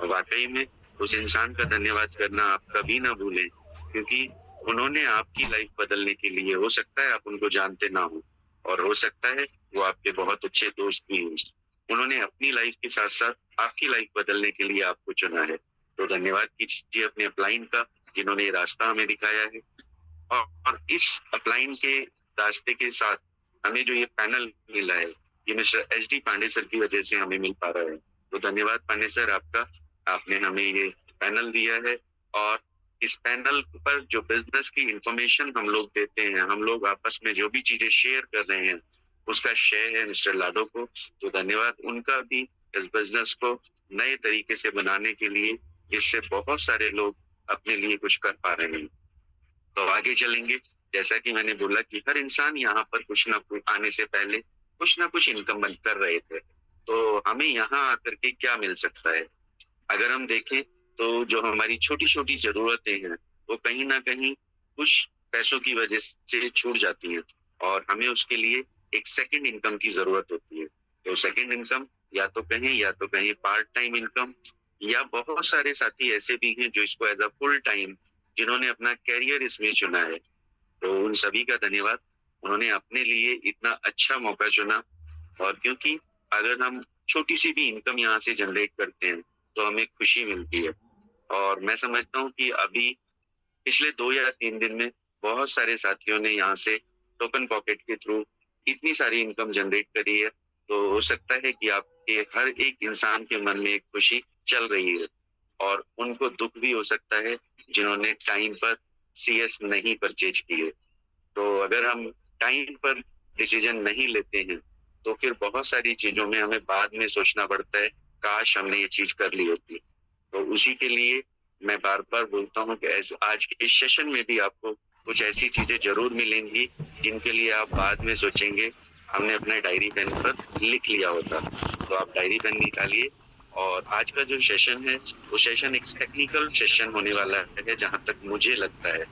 वाकई में उस इंसान का धन्यवाद करना आप कभी ना भूलें, क्योंकि उन्होंने आपकी लाइफ बदलने के लिए, हो सकता है आप उनको जानते ना हो और हो सकता है वो आपके बहुत अच्छे दोस्त भी हों। उन्होंने अपनी लाइफ के साथ-साथ आपकी लाइफ बदलने के लिए आपको चुना है। तो धन्यवाद कीजिए अपने अपलाइन का, जिन्होंने ये रास्ता हमें दिखाया है। और इस अपलाइन के रास्ते के साथ हमें जो ये पैनल मिला है, ये मिस्टर एचडी पांडे सर की वजह से हमें मिल पा रहा है। तो धन्यवाद पांडे सर आपका, आपने हमें ये पैनल दिया है। और इस पैनल पर जो बिजनेस की इंफॉर्मेशन हम लोग देते हैं, हम लोग आपस में जो भी चीजें शेयर कर रहे हैं, उसका श्रेय है मिस्टर लाडो को। तो धन्यवाद उनका भी इस बिजनेस को नए तरीके से बनाने के लिए, जिससे बहुत सारे लोग अपने लिए कुछ कर पा रहे हैं। तो आगे चलेंगे, जैसा कि मैंने बोला कि हर इंसान यहाँ पर कुछ ना कुछ आने से पहले कुछ ना कुछ इनकम बन कर रहे थे। तो हमें यहाँ आकर के क्या मिल सकता है? अगर हम देखें तो जो हमारी छोटी-छोटी ज़रूरतें हैं, वो कहीं न कहीं कुछ पैसों की वजह से छूट जाती हैं और हमें उसके लिए एक सेकंड इनकम की ज़रूरत होती है। तो सेकंड इनकम या तो कहें पार्ट टाइम इनकम, या बहुत सारे साथी ऐसे भी हैं जो इसको एज़ अ फुल टाइम, जिन्होंने अपना करियर इसमें चुना है। तो उन सभी का धन्यवाद। उन्होंने अपने लिए इतना अच्छा मौका चुना। और क्योंकि अगर हम छोटी-सी भी इनकम यहाँ से जनरेट करते हैं, तो हमें खुशी मिलती है। और मैं समझता हूँ कि अभी पिछले 2 या 3 दिन में बहुत सारे साथियों ने यहाँ से टोकन पॉकेट के थ्रू इतनी सारी इनकम जनरेट करी है। तो हो सकता है कि आपके हर एक इंसान के मन में एक खुशी चल रही है और उनको दुःख भी हो सकता है, जिन्होंने टाइम पर सीएस नहीं परचेज़ किए। तो अगर हम टाइम पर डिसीजन नहीं लेते हैं, तो फिर बहुत सारी चीज़ों में हमें बाद में सोचना पड़ता है, काश हमने ये चीज़ कर ली होती। तो उसी के लिए मैं बार-बार बोलता हूँ कि आज के इस सेशन में भी आपको कुछ ऐसी चीज़ें ज़रूर मिलेंगी, जिनके लिए आप बाद में सोचेंगे, हमने अपने डायरी पेन पर लिख लिया होता। तो आप डायरी पेन निकालिए। और आज का जो सेशन है, वो सेशन एक टेक्निकल सेशन होने वाला है, जहाँ तक मुझे लगता है।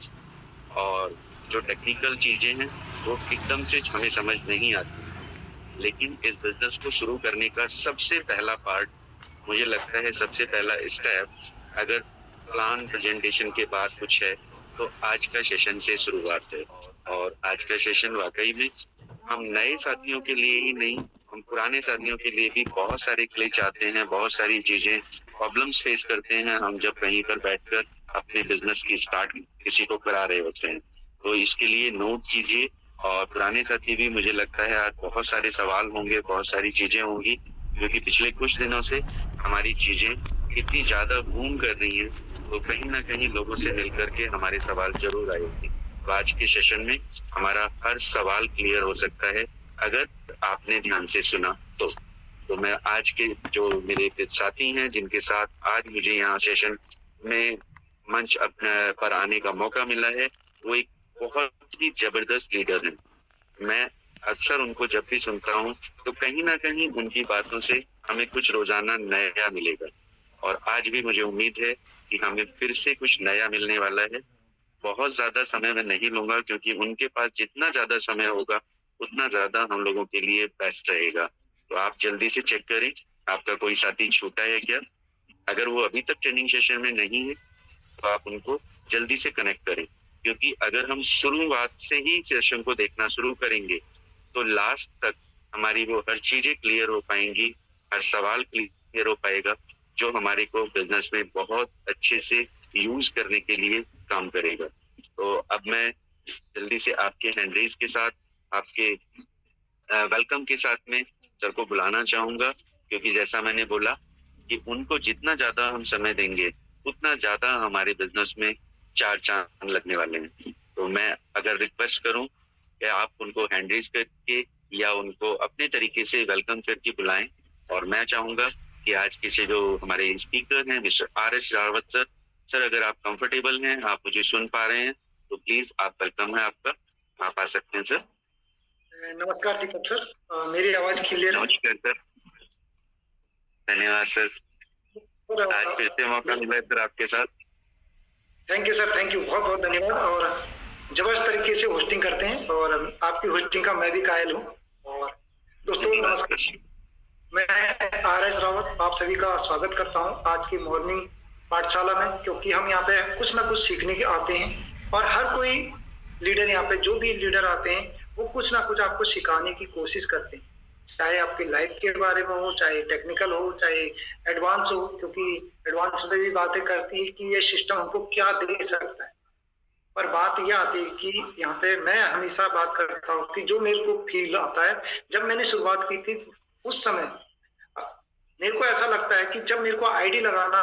और जो टेक्निकल चीज़ें हैं, वो एकदम से हमें समझ नहीं आती। लेकिन इस बिज़नेस को शुरू करने का सबसे पहला पार्ट, मुझे लगता है सबसे पहला स्टेप, अगर प्लान प्रेजेंटेशन के बाद कुछ है, तो आज का सेशन से शुरुआत है। और आज का सेशन वाक़ई में हम नए साथियों के लिए ही नहीं, हम पुराने साथियों के लिए भी बहुत सारे ग्लिच आते हैं, बहुत सारी चीज़ें, प्रॉब्लम्स फेस करते हैं हम जब कहीं पर बैठकर अपने बिज़नेस की स्टार्ट किसी को करा रहे होते हैं। तो इसके लिए नोट कीजिए। और पुराने साथी भी, मुझे लगता है आज बहुत सारे सवाल होंगे, बहुत सारी चीज़ें होंगी, क्योंकि पिछले कुछ दिनों से हमारी चीज़ें इतनी ज़्यादा बूम कर रही हैं, तो कहीं न कहीं लोगों से मिल कर के हमारे सवाल ज़रूर आए होंगे। तो आज के सेशन में हमारा हर सवाल क्लियर हो सकता है, अगर आपने ध्यान से सुना तो। तो मैं आज के जो मेरे साथी हैं, जिनके साथ आज मुझे यहाँ सेशन में मंच पर आने का मौका मिला है, वो एक बहुत ही ज़बरदस्त लीडर हैं। मैं अक्सर उनको जब भी सुनता हूँ, तो कहीं न कहीं उनकी बातों से हमें कुछ रोज़ाना नया मिलेगा। और आज भी मुझे उम्मीद है कि हमें फिर से कुछ नया मिलने वाला है। बहुत ज़्यादा समय मैं नहीं लूँगा, क्योंकि उनके पास जितना ज़्यादा समय होगा, उतना ज़्यादा हम लोगों के लिए बेस्ट रहेगा। तो आप जल्दी से चेक करें, आपका कोई साथी छूटा है क्या? अगर वो अभी तक ट्रेनिंग सेशन में नहीं है, तो आप उनको जल्दी से कनेक्ट करें। क्योंकि अगर हम शुरुआत से ही सेशन को देखना शुरू करेंगे, तो लास्ट तक हमारी वो हर चीज़ें क्लियर हो पाएँगी, हर सवाल क्लियर हो पाएगा, जो हमारे को बिज़नेस में बहुत अच्छे से यूज़ करने के लिए काम करेगा। तो अब मैं जल्दी से आपके हैंड रेज़ के साथ, आपके वेलकम के साथ में सर को बुलाना चाहूँगा, क्योंकि जैसा मैंने बोला कि उनको जितना ज़्यादा हम समय देंगे, उतना ज़्यादा हमारे बिज़नेस में 4 चाँद लगने वाले हैं। तो मैं अगर रिक्वेस्ट करूँ कि आप उनको हैंड रेज़ करके या उनको अपने तरीके से वेलकम करके बुलाएँ। और मैं चाहूँगा कि आज के से जो हमारे स्पीकर हैं, mister RS. Rawat sir, sir अगर आप कंफर्टेबल हैं, आप मुझे सुन पा रहे हैं, तो प्लीज़ आप वेलकम है आपका। आप आ सकते हैं सर। नमस्कार दीपक सर, मेरी आवाज क्लियर है? नमस्कार सर। धन्यवाद सर। सर आज फिर से मौका मिला है सर आपके साथ। Thank you sir, thank you, बहुत बहुत धन्यवाद। और जबरदस्त तरीके से होस्टिंग करते हैं और आपकी होस्टिंग का मैं भी कायल हूँ। और दोस्तों नमस्कार। मैं RS रावत आप सभी का स्वागत करता हूं आज की मॉर्निंग पाठशाला में, क्योंकि हम यहाँ पे कुछ ना कुछ सीखने के आते हैं और हर कोई लीडर, यहाँ पे जो भी लीडर आते हैं वो कुछ ना कुछ आपको सिखाने की कोशिश करते हैं, चाहे आपकी लाइफ के बारे में हो, चाहे टेक्निकल हो, चाहे एडवांस हो, क्योंकि एडवांस में भी बातें करती है कि ये सिस्टम हमको क्या दे सकता है। पर बात यह आती है कि यहाँ पे मैं हमेशा बात करता हूँ कि जो मेरे को फील आता है, जब मैंने शुरुआत की थी उस समय मेरे को ऐसा लगता है कि जब मेरे को आईडी लगाना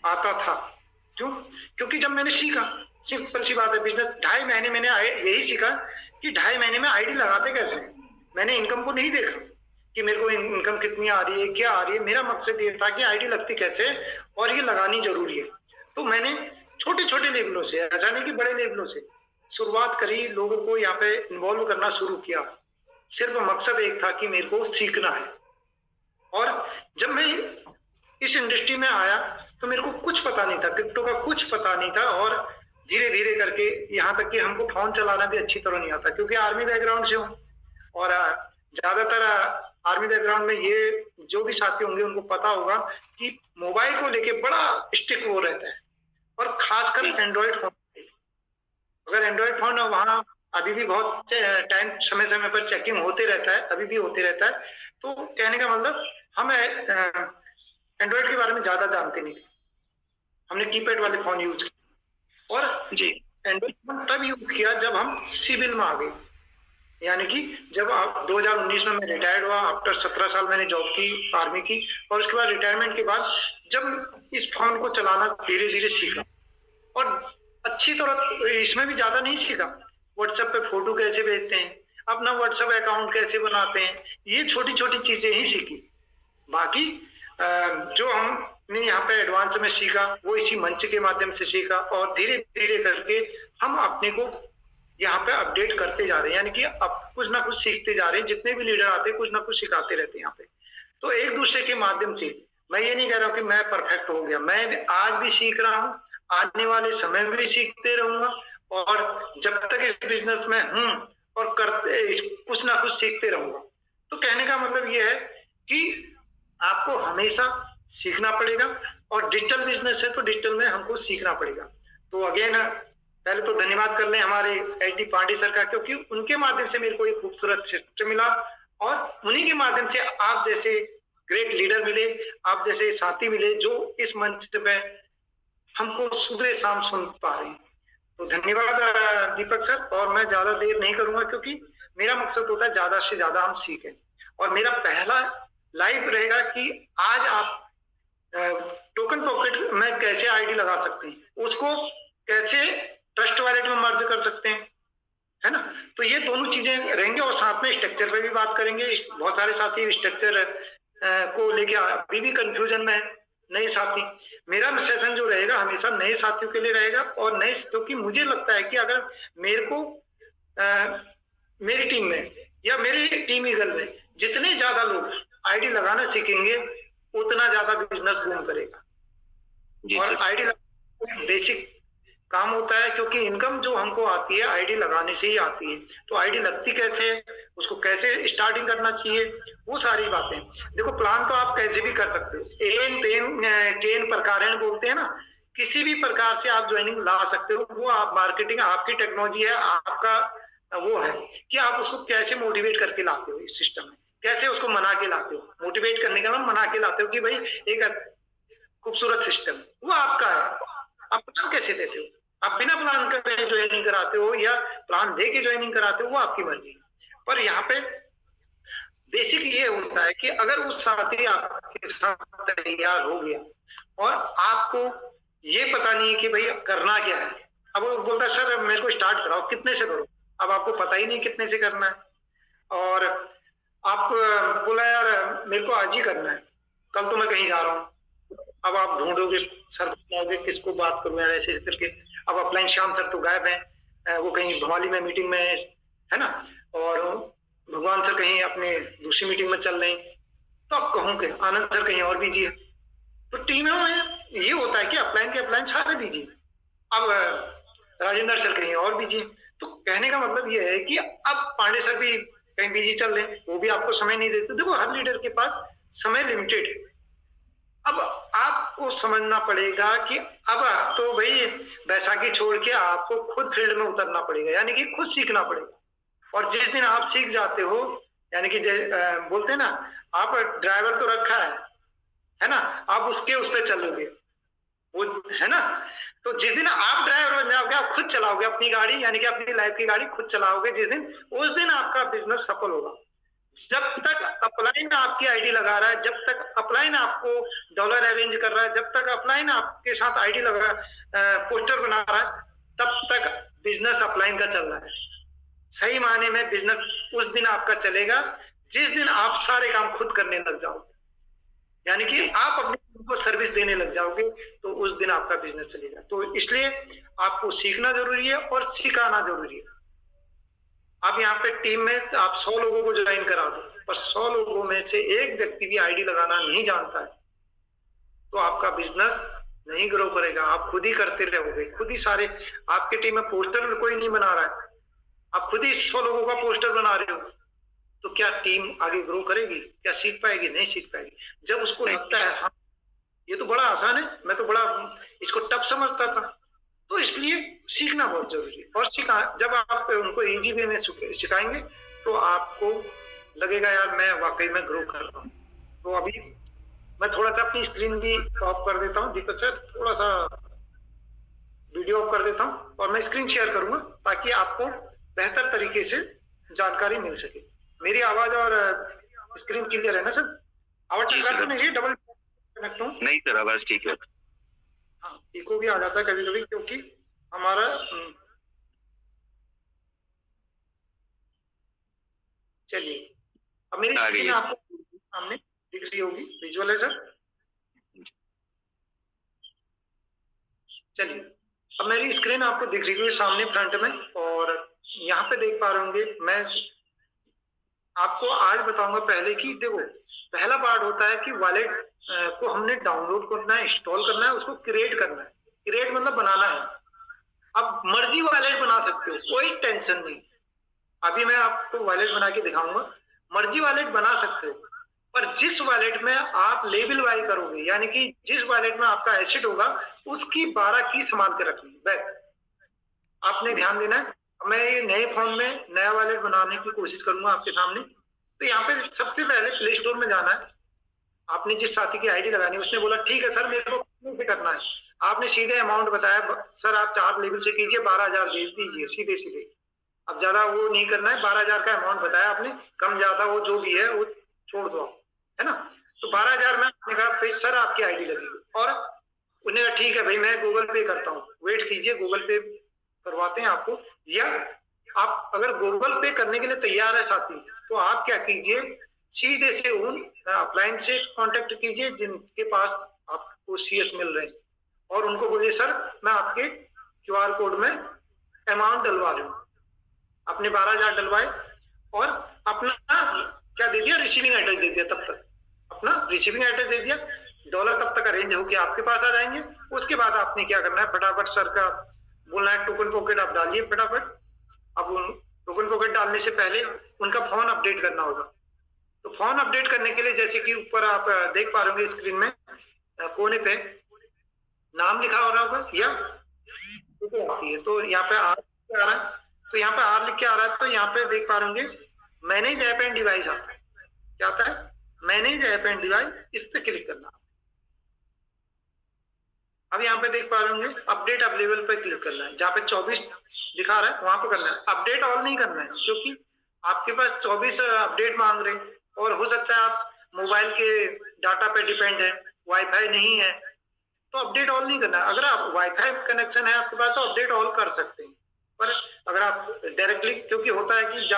आता था, क्यों? क्योंकि जब मैंने सीखा, सिंपल सी बात है, बिजनेस 2.5 महीने मैंने यही सीखा कि 2.5 महीने में आईडी लगाते कैसे। मैंने इनकम को नहीं देखा कि मेरे को इनकम कितनी आ रही है, क्या आ रही है। मेरा मकसद ये था कि आईडी लगती कैसे और ये लगानी जरूरी है। तो मैंने छोटे छोटे लेवलों से, ऐसा नहीं कि बड़े लेवलों से शुरुआत करी, लोगों को यहाँ पे इन्वॉल्व करना शुरू किया। सिर्फ मकसद एक था कि मेरे को सीखना है। और जब मैं इस इंडस्ट्री में आया तो मेरे को कुछ पता नहीं था, क्रिप्टो का कुछ पता नहीं था, और धीरे धीरे करके यहाँ तक कि हमको फोन चलाना भी अच्छी तरह नहीं आता, क्योंकि आर्मी बैकग्राउंड से हूँ। और ज्यादातर आर्मी बैकग्राउंड में ये जो भी साथी होंगे उनको पता होगा कि मोबाइल को लेके बड़ा स्टिक वो रहता है, और खासकर एंड्रॉइड फोन। अगर एंड्रॉइड फोन वहाँ अभी भी बहुत टाइम समय समय पर चेकिंग होते रहता है, अभी भी होते रहता है। तो कहने का मतलब हम एंड्रॉइड के बारे में ज्यादा जानते नहीं थे, हमने कीपैड वाले फोन यूज किए। और एंड्रॉइड फोन तब यूज किया जब हम सिविल में आ गए, यानी कि जब 2019 में मैं रिटायर्ड हुआ। आफ्टर 17 साल मैंने जॉब की आर्मी की, और उसके बाद रिटायरमेंट के बाद जब इस फोन को चलाना धीरे धीरे सीखा, और अच्छी तरह इसमें भी ज्यादा नहीं सीखा। व्हाट्सएप पे फोटो कैसे भेजते हैं, अपना व्हाट्सएप अकाउंट कैसे बनाते हैं, ये छोटी छोटी चीजें ही सीखी। बाकी जो हमने यहाँ पे एडवांस में सीखा वो इसी मंच के माध्यम से सीखा, और धीरे धीरे करके हम अपने को यहाँ पे अपडेट करते जा रहे हैं, यानी कि अब कुछ ना कुछ सीखते जा रहे हैं। जितने भी लीडर आते हैं कुछ ना कुछ सिखाते रहते हैं यहाँ पे। तो एक दूसरे के माध्यम से, मैं ये नहीं कह रहा हूँ कि मैं परफेक्ट हो गया, मैं आज भी सीख रहा हूँ, आने वाले समय में भी सीखते रहूंगा, और जब तक इस बिजनेस में हूँ और करते कुछ ना कुछ सीखते रहूंगा। तो कहने का मतलब ये है कि आपको हमेशा सीखना पड़ेगा, और डिजिटल बिजनेस है तो डिजिटल में हमको सीखना पड़ेगा। तो अगेन पहले तो धन्यवाद कर लें हमारे HD पांडे सर का, क्योंकि उनके माध्यम से मेरे को एक खूबसूरत सिस्टम मिला, और उन्हीं के माध्यम से आप जैसे ग्रेट लीडर मिले, आप जैसे साथी मिले जो इस मंच पे हमको सुबह शाम सुन पा रहे हैं। तो धन्यवाद दीपक सर, और मैं ज्यादा देर नहीं करूंगा, क्योंकि मेरा मकसद होता है ज्यादा से ज्यादा हम सीखें। और मेरा पहला लाइव रहेगा कि आज आप टोकन पॉकेट में कैसे आईडी लगा सकते हैं, उसको कैसे ट्रस्ट वॉलेट में मर्ज कर सकते हैं, है ना। तो ये दोनों चीजें रहेंगे, और साथ में स्ट्रक्चर पे भी बात करेंगे। बहुत सारे साथी स्ट्रक्चर को लेके अभी भी कंफ्यूजन में है, नए साथी। मेरा सेशन जो रहेगा हमेशा नए साथियों के लिए रहेगा, और नए, क्योंकि मुझे लगता है कि अगर मेरे को मेरी टीम में या मेरी टीम ईगल में जितने ज्यादा लोग आईडी लगाना सीखेंगे उतना ज्यादा बिजनेस बूम करेगा। और आईडी बेसिक काम होता है, क्योंकि इनकम जो हमको आती है आईडी लगाने से ही आती है। तो आईडी लगती कैसे है, उसको कैसे स्टार्टिंग करना चाहिए, वो सारी बातें। देखो, प्लान तो आप कैसे भी कर सकते हो, एन पेन केन प्रकार बोलते हैं ना, किसी भी प्रकार से आप ज्वाइनिंग ला सकते हो। वो आप मार्केटिंग, आपकी टेक्नोलॉजी है, आपका वो है कि आप उसको कैसे मोटिवेट करके लाते हो इस सिस्टम में, कैसे उसको मना के लाते हो। मोटिवेट करने का मतलब मना के लाते हो कि भाई एक खूबसूरत सिस्टम, वो आपका है। आप प्लान कैसे देते हो, आप बिना प्लान करे ज्वाइनिंग कराते हो या प्लान दे के ज्वाइनिंग कराते हो, वो आपकी मर्जी। पर यहाँ पे बेसिक ये होता है कि अगर उस साथी आपके साथ तैयार हो गया और आपको ये पता नहीं है कि भाई करना क्या है, अब वो बोलता है सर मेरे को स्टार्ट कराओ, कितने से करो। अब आपको पता ही नहीं कितने से करना है, और आप बोला यार मेरे को आज ही करना है, कल तो मैं कहीं जा रहा हूँ। अब आप ढूंढोगे, सर बताओगे किसको बात करूं यार, ऐसे करके। अब अपलाइन श्याम सर तो गायब हैं, वो कहीं भवाली में मीटिंग में है ना, और भगवान सर कहीं अपने दूसरी मीटिंग में चल रहे हैं। तो अब कहूँ कि आनंद सर कहीं और बिजी है। तो टीमों में ये होता है कि अपलाइन के अपलाइन सारे बिजी, अब राजेंद्र सर कहीं और बिजी। तो कहने का मतलब ये है कि अब पांडे सर भी कहीं बिजी चल रहे हैं, वो भी आपको समय नहीं देते। देखो हर लीडर के पास समय लिमिटेड है। अब आपको समझना पड़ेगा कि अब तो भाई बैसाखी छोड़ के आपको खुद फील्ड में उतरना पड़ेगा, यानी कि खुद सीखना पड़ेगा। और जिस दिन आप सीख जाते हो, यानी कि बोलते हैं ना, आप ड्राइवर तो रखा है ना, आप उसके उस पर चलोगे, वो है ना। तो जिस दिन आप ड्राइवर बन जाओगे, आप खुद चलाओगे अपनी गाड़ी, यानी कि अपनी लाइफ की गाड़ी खुद चलाओगे जिस दिन, उस दिन आपका बिजनेस सफल होगा। जब तक अपलाइन आपकी आईडी लगा रहा है, जब तक अपलाइन आपको डॉलर अरेंज कर रहा है, जब तक अपलाइन आपके साथ आईडी लगा पोस्टर बना रहा है, तब तक बिजनेस अपलाइन का चल रहा है। सही मायने में बिजनेस उस दिन आपका चलेगा जिस दिन आप सारे काम खुद करने लग जाओगे, यानी कि आप अपने को सर्विस देने लग जाओगे, तो उस दिन आपका बिजनेस चलेगा। तो इसलिए आपको सीखना जरूरी है और सिखाना जरूरी है। आप यहाँ पे टीम में आप 100 लोगों को ज्वाइन करा दो, पर 100 लोगों में से एक व्यक्ति भी आईडी लगाना नहीं जानता है, तो आपका बिजनेस नहीं ग्रो करेगा। आप खुद ही करते रहोगे, खुद ही सारे, आपके टीम में पोस्टर कोई नहीं बना रहा है, आप खुद ही 100 लोगों का पोस्टर बना रहे हो, तो क्या टीम आगे ग्रो करेगी? क्या सीख पाएगी? नहीं सीख पाएगी। जब उसको लगता है हाँ ये तो बड़ा आसान है, मैं तो बड़ा इसको टफ समझता था, तो इसलिए सीखना बहुत जरूरी है। और जब आप उनको इजी वे में सिखाएंगे तो आपको लगेगा यार मैं वाकई में ग्रो कर रहा हूँ। तो अभी मैं थोड़ा सा अपनी स्क्रीन भी ऑफ कर देता हूँ, दीपक सर थोड़ा सा वीडियो ऑफ कर देता हूँ और मैं स्क्रीन शेयर करूंगा ताकि आपको बेहतर तरीके से जानकारी मिल सके। मेरी आवाज और स्क्रीन क्लियर है ना सर? आवाज टकरा तो नहीं है? डबल कनेक्ट हूँ? नहीं सर, आवाज ठीक है। हाँ, इको भी आ जाता है कभी कभी क्योंकि हमारा चलिए अब मेरी स्क्रीन आपको सामने दिख रही होगी, विजुअल है सर? चलिए अब मेरी स्क्रीन आपको दिख रही है सामने फ्रंट में, और यहाँ पे देख पा रहे होंगे। मैं आपको आज बताऊंगा पहले कि देखो पहला पार्ट होता है कि वॉलेट को हमने डाउनलोड करना है, इंस्टॉल करना है, उसको क्रिएट करना है। क्रिएट मतलब बनाना है। अब मर्जी वॉलेट बना सकते हो, कोई टेंशन नहीं। अभी मैं आपको वॉलेट बना के दिखाऊंगा, मर्जी वॉलेट बना सकते हो, पर जिस वॉलेट में आप लेबल बाय करोगे, यानी कि जिस वॉलेट में आपका एसेट होगा उसकी 12 की संभाल के रखनी है। बस आपने ध्यान देना है। मैं ये नए फोन में नया वॉलेट बनाने की कोशिश करूंगा आपके सामने। तो यहाँ पे सबसे पहले प्ले स्टोर में जाना है। आपने जिस साथी की आईडी लगानी है, उसने बोला ठीक है सर मेरे को करना है, आपने सीधे अमाउंट बताया सर आप 4 लेवल से कीजिए, 12,000 दे दीजिए सीधे सीधे। अब ज्यादा वो नहीं करना है, 12,000 का अमाउंट बताया आपने, कम ज्यादा वो जो भी है वो छोड़ दो, है ना। तो 12,000 में आपने कहा फिर सर आपकी आईडी लगेगी, और उन्हें कहा ठीक है भाई मैं गूगल पे करता हूँ, वेट कीजिए गूगल पे करवाते हैं आपको। या आप अगर गूगल पे करने के लिए तैयार है साथी, तो आप क्या कीजिए, सीधे से उन अपलाइन से कांटेक्ट कीजिए जिनके पास आपको सीएस मिल रहे हैं, और उनको बोलिए सर मैं आपके क्यूआर कोड में अमाउंट डलवा रही हूँ। अपने 12,000 डलवाए और अपना क्या दे दिया, रिसीविंग एड्रेस दे दिया। तब तक अपना रिसीविंग एड्रेस दे दिया, डॉलर तब तक अरेंज होके आपके पास आ जाएंगे। उसके बाद आपने क्या करना है, फटाफट सर का बोलना है टोकन पॉकेट आप डालिए फटाफट। अब उन टोकन पॉकेट डालने से पहले उनका फोन अपडेट करना होगा। तो फोन अपडेट करने के लिए जैसे कि ऊपर आप देख पा रहे होंगे स्क्रीन में कोने पे नाम लिखा हो रहा होगा या आती है, तो यहाँ पे आर आ रहा है, तो यहाँ पे आर लिख के आ रहा है, तो यहाँ पे देख पा रहे होंगे मैनेज ऐप एंड डिवाइस आता है। क्या आता है? मैनेज ऐप एंड डिवाइस, इस पे क्लिक करना। अब यहाँ पे देख पा रहे होंगे अपडेट अवेलेबल पे क्लिक करना है, जहाँ पे 24 दिखा रहा है वहां पे करना है। अपडेट ऑल नहीं करना है क्योंकि आपके पास 24 अपडेट मांग रहे हैं, और हो सकता है आप मोबाइल के डाटा पे डिपेंड है, वाईफाई नहीं है, तो अपडेट ऑल नहीं करना है। अगर आप वाईफाई कनेक्शन है आपके पास तो अपडेट ऑल कर सकते हैं, पर अगर आप डायरेक्टली, क्योंकि होता है कि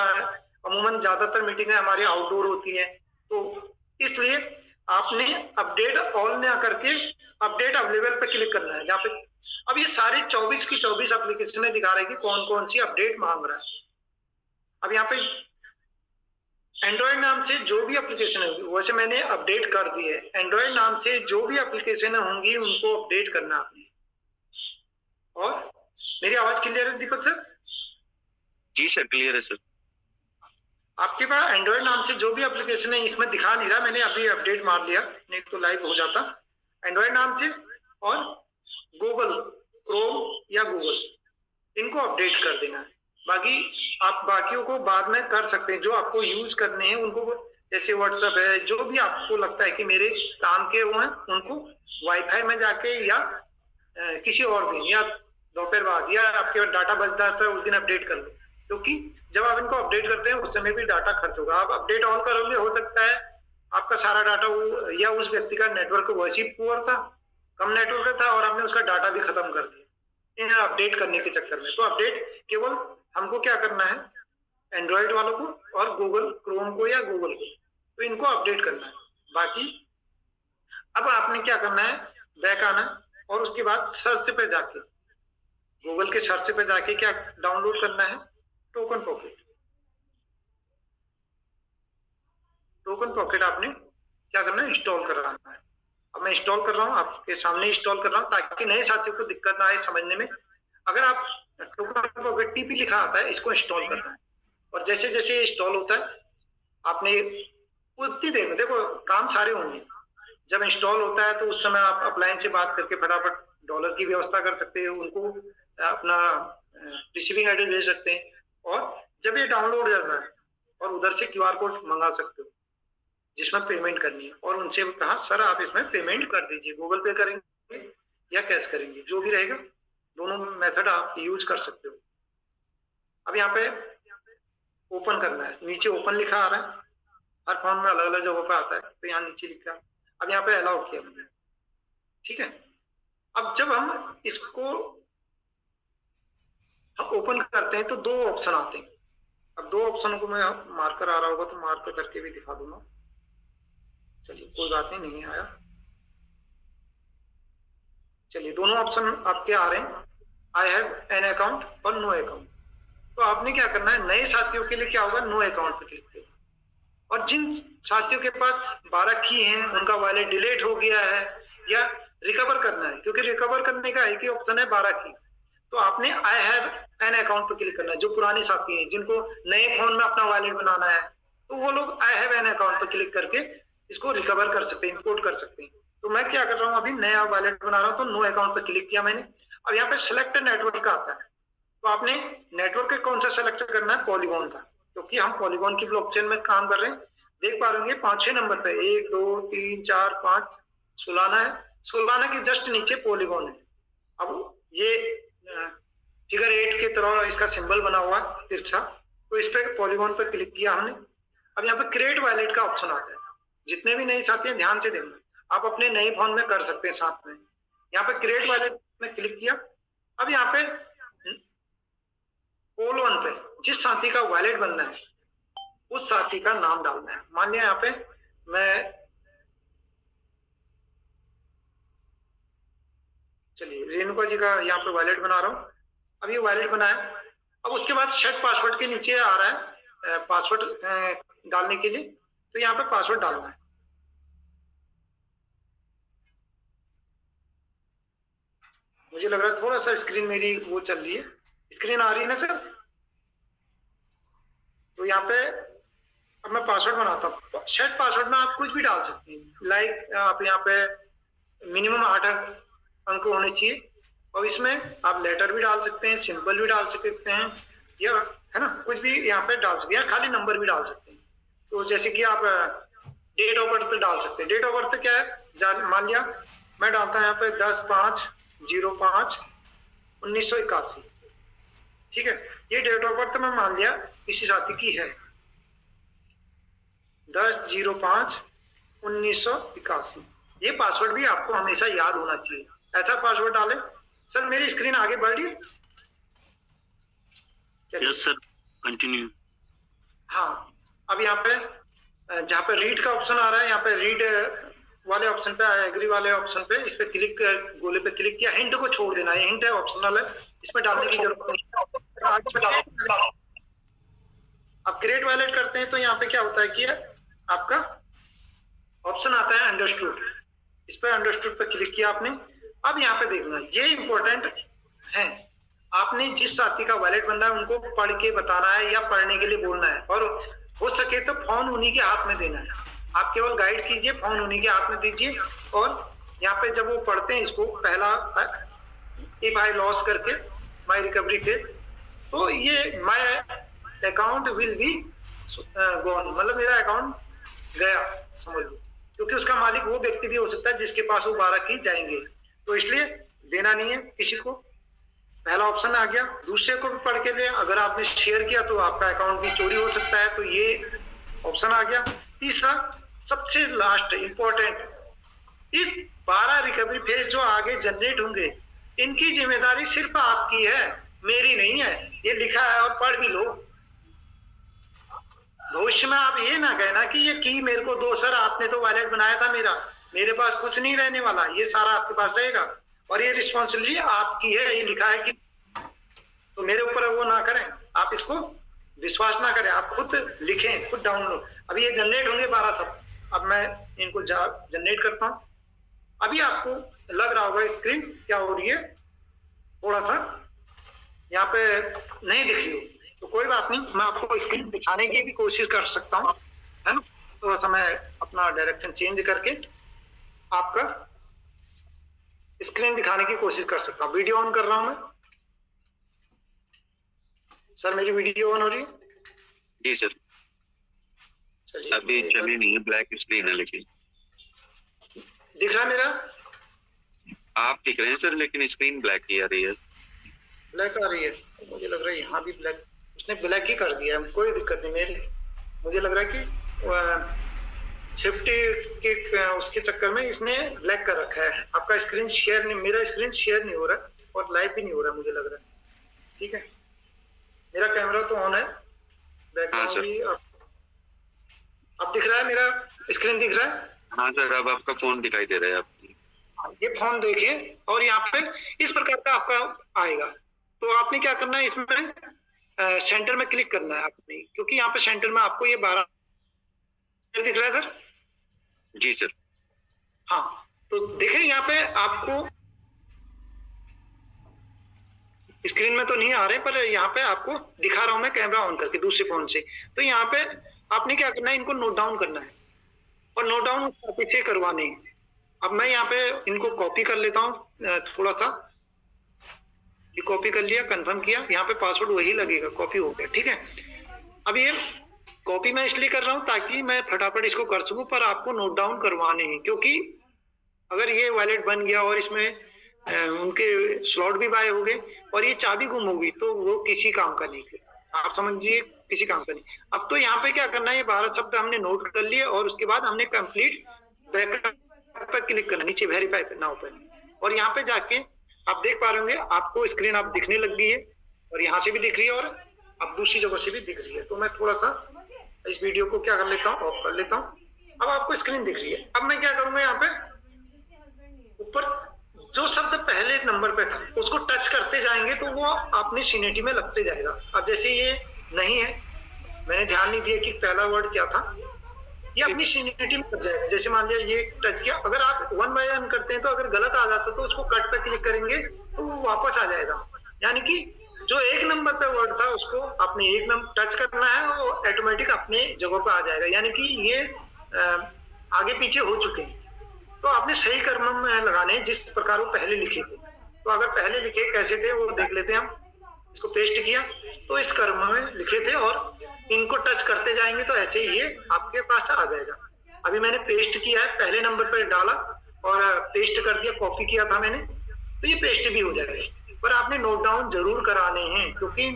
अमूमन ज्यादातर मीटिंगें हमारी आउटडोर होती हैं, तो इसलिए आपने अपडेट ऑल ना करके अपडेट अवेलेबल पे क्लिक करना है, जहाँ पे अब ये सारे 24 की 24 एप्लीकेशन दिखा रहे हैं कि कौन कौन सी अपडेट मांग रहा है। अब यहाँ पे एंड्रॉइड नाम से जो भी एप्लीकेशन होगी, वैसे मैंने अपडेट कर दी है, एंड्रॉइड नाम से जो भी एप्लीकेशन होंगी उनको अपडेट करना आपने। और मेरी आवाज क्लियर है दीपक सर? जी सर क्लियर है सर। आपके पास एंड्रॉइड नाम से जो भी एप्लीकेशन है, इसमें दिखा नहीं रहा, मैंने अभी अपडेट मार लिया, नहीं तो लाइव हो जाता। एंड्रॉइड नाम से और गूगल क्रोम या गूगल, इनको अपडेट कर देना है। बाकी आप बाकियों को बाद में कर सकते हैं, जो आपको यूज करने हैं उनको, जैसे व्हाट्सएप है, जो भी आपको लगता है कि मेरे काम के हुए हैं, उनको वाईफाई में जाके या किसी और दिन या दोपहर बाद या आपके डाटा बच जाता है उस दिन अपडेट कर लो, क्योंकि जब आप इनको अपडेट करते हैं उस समय भी डाटा खर्च होगा। आप अपडेट ऑन करोगे, हो सकता है आपका सारा डाटा या उस व्यक्ति का नेटवर्क वैसे ही पुअर था, कम नेटवर्क था, और आपने उसका डाटा भी खत्म कर दिया इन अपडेट करने के चक्कर में। तो अपडेट केवल हमको क्या करना है, एंड्रॉइड वालों को और गूगल क्रोम को या गूगल को, तो इनको अपडेट करना है। बाकी अब आपने क्या करना है, बैक आना और उसके बाद सर्च पे जाके, गूगल के सर्च पे जाके क्या डाउनलोड करना है, टोकन पॉकेट। टोकन पॉकेट आपने क्या करना है, इंस्टॉल कराना है। अब मैं इंस्टॉल कर रहा हूँ, आपके सामने इंस्टॉल कर रहा हूँ, ताकि नए साथियों को दिक्कत ना आए समझने में। अगर आप टोकन पॉकेट टीपी लिखा आता है, इसको इंस्टॉल करना है, और जैसे जैसे इंस्टॉल होता है आपने उतनी देर में, देखो काम सारे होंगे। जब इंस्टॉल होता है तो उस समय आप अपलाइन से बात करके फटाफट डॉलर की व्यवस्था कर सकते हैं, उनको अपना रिसीविंग एड्रेस भेज सकते हैं, और जब ये डाउनलोड हो जाता है और उधर से क्यूआर कोड मंगा सकते हो जिसमें पेमेंट करनी है, और उनसे कहा सर आप इसमें पेमेंट कर दीजिए, गूगल पे करेंगे या कैश करेंगे, जो भी रहेगा, दोनों मेथड आप यूज कर सकते हो। अब यहाँ पे ओपन करना है, नीचे ओपन लिखा आ रहा है, हर फोन में अलग अलग जगहों पे आता है, तो यहाँ नीचे लिखा है। अब यहाँ पे अलाउ किया मैंने, ठीक है। अब जब हम इसको ओपन करते हैं तो दो ऑप्शन आते हैं। अब दो ऑप्शन को मैं मार्कर आ रहा होगा तो मार्कर करके भी दिखा दूंगा, चलिए कोई बात नहीं आया। चलिए दोनों ऑप्शन आपके आ रहे हैं, आई हैव एन अकाउंट और नो अकाउंट। तो आपने क्या करना है, नए साथियों के लिए क्या होगा, नो अकाउंट पे क्लिक करें, और जिन साथियों के पास 12 की हैं, उनका वॉलेट डिलीट हो गया है या रिकवर करना है, क्योंकि रिकवर करने का एक ही ऑप्शन है 12 की, तो आपने आई हैव एन अकाउंट पे क्लिक करना है। जो पुराने साथी हैं जिनको नए फोन में अपना वॉलेट बनाना है, तो वो लोग आई हैव एन अकाउंट पे क्लिक करके इसको रिकवर कर सकते हैं, इंपोर्ट कर सकते हैं। तो मैं क्या कर रहा हूँ, अभी नया वॉलेट बना रहा हूँ, तो नो अकाउंट पे क्लिक किया मैंने। अब यहाँ पे सिलेक्ट नेटवर्क का आता है, तो आपने नेटवर्क कौन सा सेलेक्ट करना है, पॉलीगॉन का, क्योंकि हम पॉलीगॉन की ब्लॉकचेन में काम कर रहे हैं। देख पा रहे होंगे 5-6 नंबर पे 1 2 3 4 5 सोलाना है, सोलाना के जस्ट नीचे पॉलीगॉन है। अब ये फिगर 8 की तरह इसका सिंबल बना हुआ है तिरछा, तो इस पे पॉलीगॉन पे क्लिक किया हमने। अब यहाँ पे क्रिएट वॉलेट का ऑप्शन आता है, जितने भी नए साथी हैं ध्यान से देखना, आप अपने नए फोन में कर सकते हैं साथ में। यहाँ पे क्रिएट वॉलेट में क्लिक किया। अब यहाँ पे पोल 1 पे जिस साथी का वॉलेट बनना है उस साथी का नाम डालना है। मान लिया यहाँ पे मैं, चलिए रेणुका जी का यहाँ पे वॉलेट बना रहा हूँ। अब ये वॉलेट बनाया, अब उसके बाद सेट पासवर्ड के नीचे आ रहा है पासवर्ड डालने के लिए, तो यहाँ पे पासवर्ड डालना है। मुझे लग रहा है थोड़ा सा स्क्रीन मेरी वो चल रही है, स्क्रीन आ रही है ना सर? तो यहाँ पे अब मैं पासवर्ड बनाता हूँ। सेट पासवर्ड में आप कुछ भी डाल सकते हैं, लाइक आप यहाँ पे मिनिमम 8 अंक होने चाहिए, और इसमें आप लेटर भी डाल सकते हैं, सिंबल भी डाल सकते हैं, या है ना, कुछ भी यहाँ पे डाल सकते हैं, या खाली नंबर भी डाल सकते हैं। तो जैसे कि आप डेट ऑफ बर्थ डाल सकते हैं। डेट ऑफ बर्थ क्या है, मान लिया मैं डालता हूँ यहाँ पे 10/5/05/1981, ठीक है। ये डेट ऑफ बर्थ मैं मान लिया किसी साथी की है 10/05/1981। ये पासवर्ड भी आपको हमेशा याद होना चाहिए, ऐसा पासवर्ड डालें। सर मेरी स्क्रीन आगे बढ़ रही है? Yes sir, continue. हाँ, अब यहाँ पे जहाँ पे रीड का ऑप्शन आ रहा है, यहाँ पे रीड वाले ऑप्शन पे, एग्री वाले ऑप्शन पे, इस पे क्लिक, गोले पे क्लिक किया। हिंट को छोड़ देना है, हिंट है ऑप्शनल है, इसमें डालने की जरूरत नहीं। अब क्रिएट वॉलेट करते हैं तो यहाँ पे क्या होता है कि आपका ऑप्शन आता है अंडरस्टूड, इस पे अंडरस्टूड पे क्लिक किया आपने। अब यहाँ पे देखना, ये इंपॉर्टेंट है, आपने जिस साथी का वॉलेट बनना है उनको पढ़ के बताना है या पढ़ने के लिए बोलना है, और हो सके तो फोन उन्हीं के हाथ में देना है। आप केवल गाइड कीजिए, फोन उन्हीं के हाथ में दीजिए। और यहाँ पे जब वो पढ़ते हैं इसको, पहला इफ आई लॉस करके माई रिकवरी थे, तो ये my account will be gone, मतलब मेरा अकाउंट गया समझ लो, क्योंकि उसका मालिक वो व्यक्ति भी हो सकता है जिसके पास वो 12 की जाएंगे, तो इसलिए देना नहीं है किसी को। पहला ऑप्शन आ गया। दूसरे को भी पढ़ के ले, अगर आपने शेयर किया तो आपका अकाउंट भी चोरी हो सकता है, तो ये ऑप्शन आ गया। तीसरा सबसे लास्ट इंपॉर्टेंट, इस 12 रिकवरी फेज जो आगे जनरेट होंगे, इनकी जिम्मेदारी सिर्फ आपकी है, मेरी नहीं है। ये लिखा है और पढ़ भी लो। भविष्य में आप ये ना कहना कि ये की मेरे को दो सर, आपने तो वॉलेट बनाया था मेरा, मेरे पास कुछ नहीं रहने वाला, ये सारा आपके पास रहेगा और ये रिस्पॉन्सिबिलिटी आपकी है, ये लिखा है कि, तो मेरे ऊपर वो ना करें, आप इसको विश्वास ना करें, आप खुद लिखें, खुद डाउनलोड। अभी ये जनरेट होंगे 12 सब। अब मैं इनको जनरेट करता हूँ। अभी आपको लग रहा होगा स्क्रीन क्या हो रही है, थोड़ा सा यहाँ पे नहीं दिख रही हो तो कोई बात नहीं, मैं आपको स्क्रीन दिखाने की भी कोशिश कर सकता हूँ, है ना। थोड़ा सा मैं अपना डायरेक्शन चेंज करके आपका स्क्रीन दिखाने की कोशिश कर सकता हूँ। वीडियो ऑन कर रहा हूँ मैं। सर मेरी वीडियो ऑन हो रही है? जी सर। अभी चली नहीं है, ब्लैक स्क्रीन है, लेकिन दिख रहा है मेरा? आप दिख रहे हैं सर, लेकिन स्क्रीन ब्लैक ही आ रही है। ब्लैक आ रही है? मुझे लग रहा है यहाँ भी ब्लैक, उसने ब्लैक ही कर दिया है, कोई दिक्कत नहीं मेरी। मुझे लग रहा है कि सेफ्टी के उसके चक्कर में इसने ब्लैक कर रखा है। आपका स्क्रीन शेयर नहीं, मेरा स्क्रीन शेयर नहीं हो रहा और लाइव भी नहीं हो रहा मुझे लग रहा है। ठीक है, मेरा कैमरा तो ऑन है, बैकग्राउंड भी अब दिख रहा है, मेरा स्क्रीन दिख रहा है? हाँ सर, अब आपका फोन दिखाई दे रहा है। आप ये फोन देखिए और यहाँ पे इस प्रकार का आपका आएगा। तो आपने क्या करना है, इसमें सेंटर में क्लिक करना है आपने, क्योंकि यहाँ पे सेंटर में आपको ये 12 दिख रहा है सर। जी सर। हाँ, तो देखिए यहाँ पे आपको स्क्रीन में तो नहीं आ रहे, पर यहाँ पे आपको दिखा रहा हूं मैं कैमरा ऑन करके दूसरे फोन से। तो यहाँ पे आपने क्या करना है, इनको नोट डाउन करना है और नोट डाउन कॉपी से करवाने हैं। अब मैं यहाँ पे इनको कॉपी कर लेता हूँ थोड़ा सा, ये कॉपी कर लिया, कंफर्म किया, यहाँ पे पासवर्ड वही लगेगा, कॉपी हो गया। ठीक है, अब ये कॉपी मैं इसलिए कर रहा हूँ ताकि मैं फटाफट इसको कर सकूं, पर आपको नोट डाउन करवाने हैं, क्योंकि अगर ये वॉलेट बन गया और इसमें उनके स्लॉट भी बाय हो गए और ये चाबी गुम होगी तो वो किसी काम का नहीं, आप समझिए, किसी काम का नहीं। अब तो यहाँ पे क्या करना है, ये 12 शब्द हमने नोट कर लिए और उसके बाद हमने कंप्लीट बैकअप पर क्लिक करना, नीचे वेरीफाई करना ओपन, और यहाँ पे जाके आप देख पा रहे होंगे आपको स्क्रीन आप दिखने लग गई है और यहाँ से भी दिख रही है और अब दूसरी जगह से भी दिख रही है। तो मैं थोड़ा सा इस वीडियो को क्या कर लेता हूँ, ऑफ कर लेता हूँ। अब आपको स्क्रीन दिख रही है। अब मैं क्या करूंगा, यहाँ पे ऊपर जो शब्द पहले नंबर पे था उसको टच करते जाएंगे तो वो अपनी सीनेटी में लगते जाएगा। अब जैसे ये नहीं है, मैंने ध्यान नहीं दिया कि पहला वर्ड क्या था, ये अपनी सीनेटी में लग जाएगा। जैसे मान लिया ये टच किया, अगर आप 1 बाय 1 करते हैं तो अगर गलत आ जाता तो उसको कट पे क्लिक करेंगे तो वो वापस आ जाएगा। यानी कि जो एक नंबर पे वर्ड था उसको आपने एक नंबर टच करना है, वो ऑटोमेटिक अपने जगह पे आ जाएगा। यानी कि ये आगे पीछे हो चुके हैं, तो आपने सही क्रम में लगाने जिस प्रकार वो पहले लिखे थे। तो अगर पहले लिखे कैसे थे वो देख लेते हैं हम। इसको पेस्ट किया तो इस क्रम में लिखे थे और इनको टच करते जाएंगे तो ऐसे ही ये आपके पास आ जाएगा। अभी मैंने पेस्ट किया है, पहले नंबर पर डाला और पेस्ट कर दिया, कॉपी किया था मैंने, तो ये पेस्ट भी हो जाएगा। पर आपने नोट डाउन जरूर कराने हैं, क्योंकि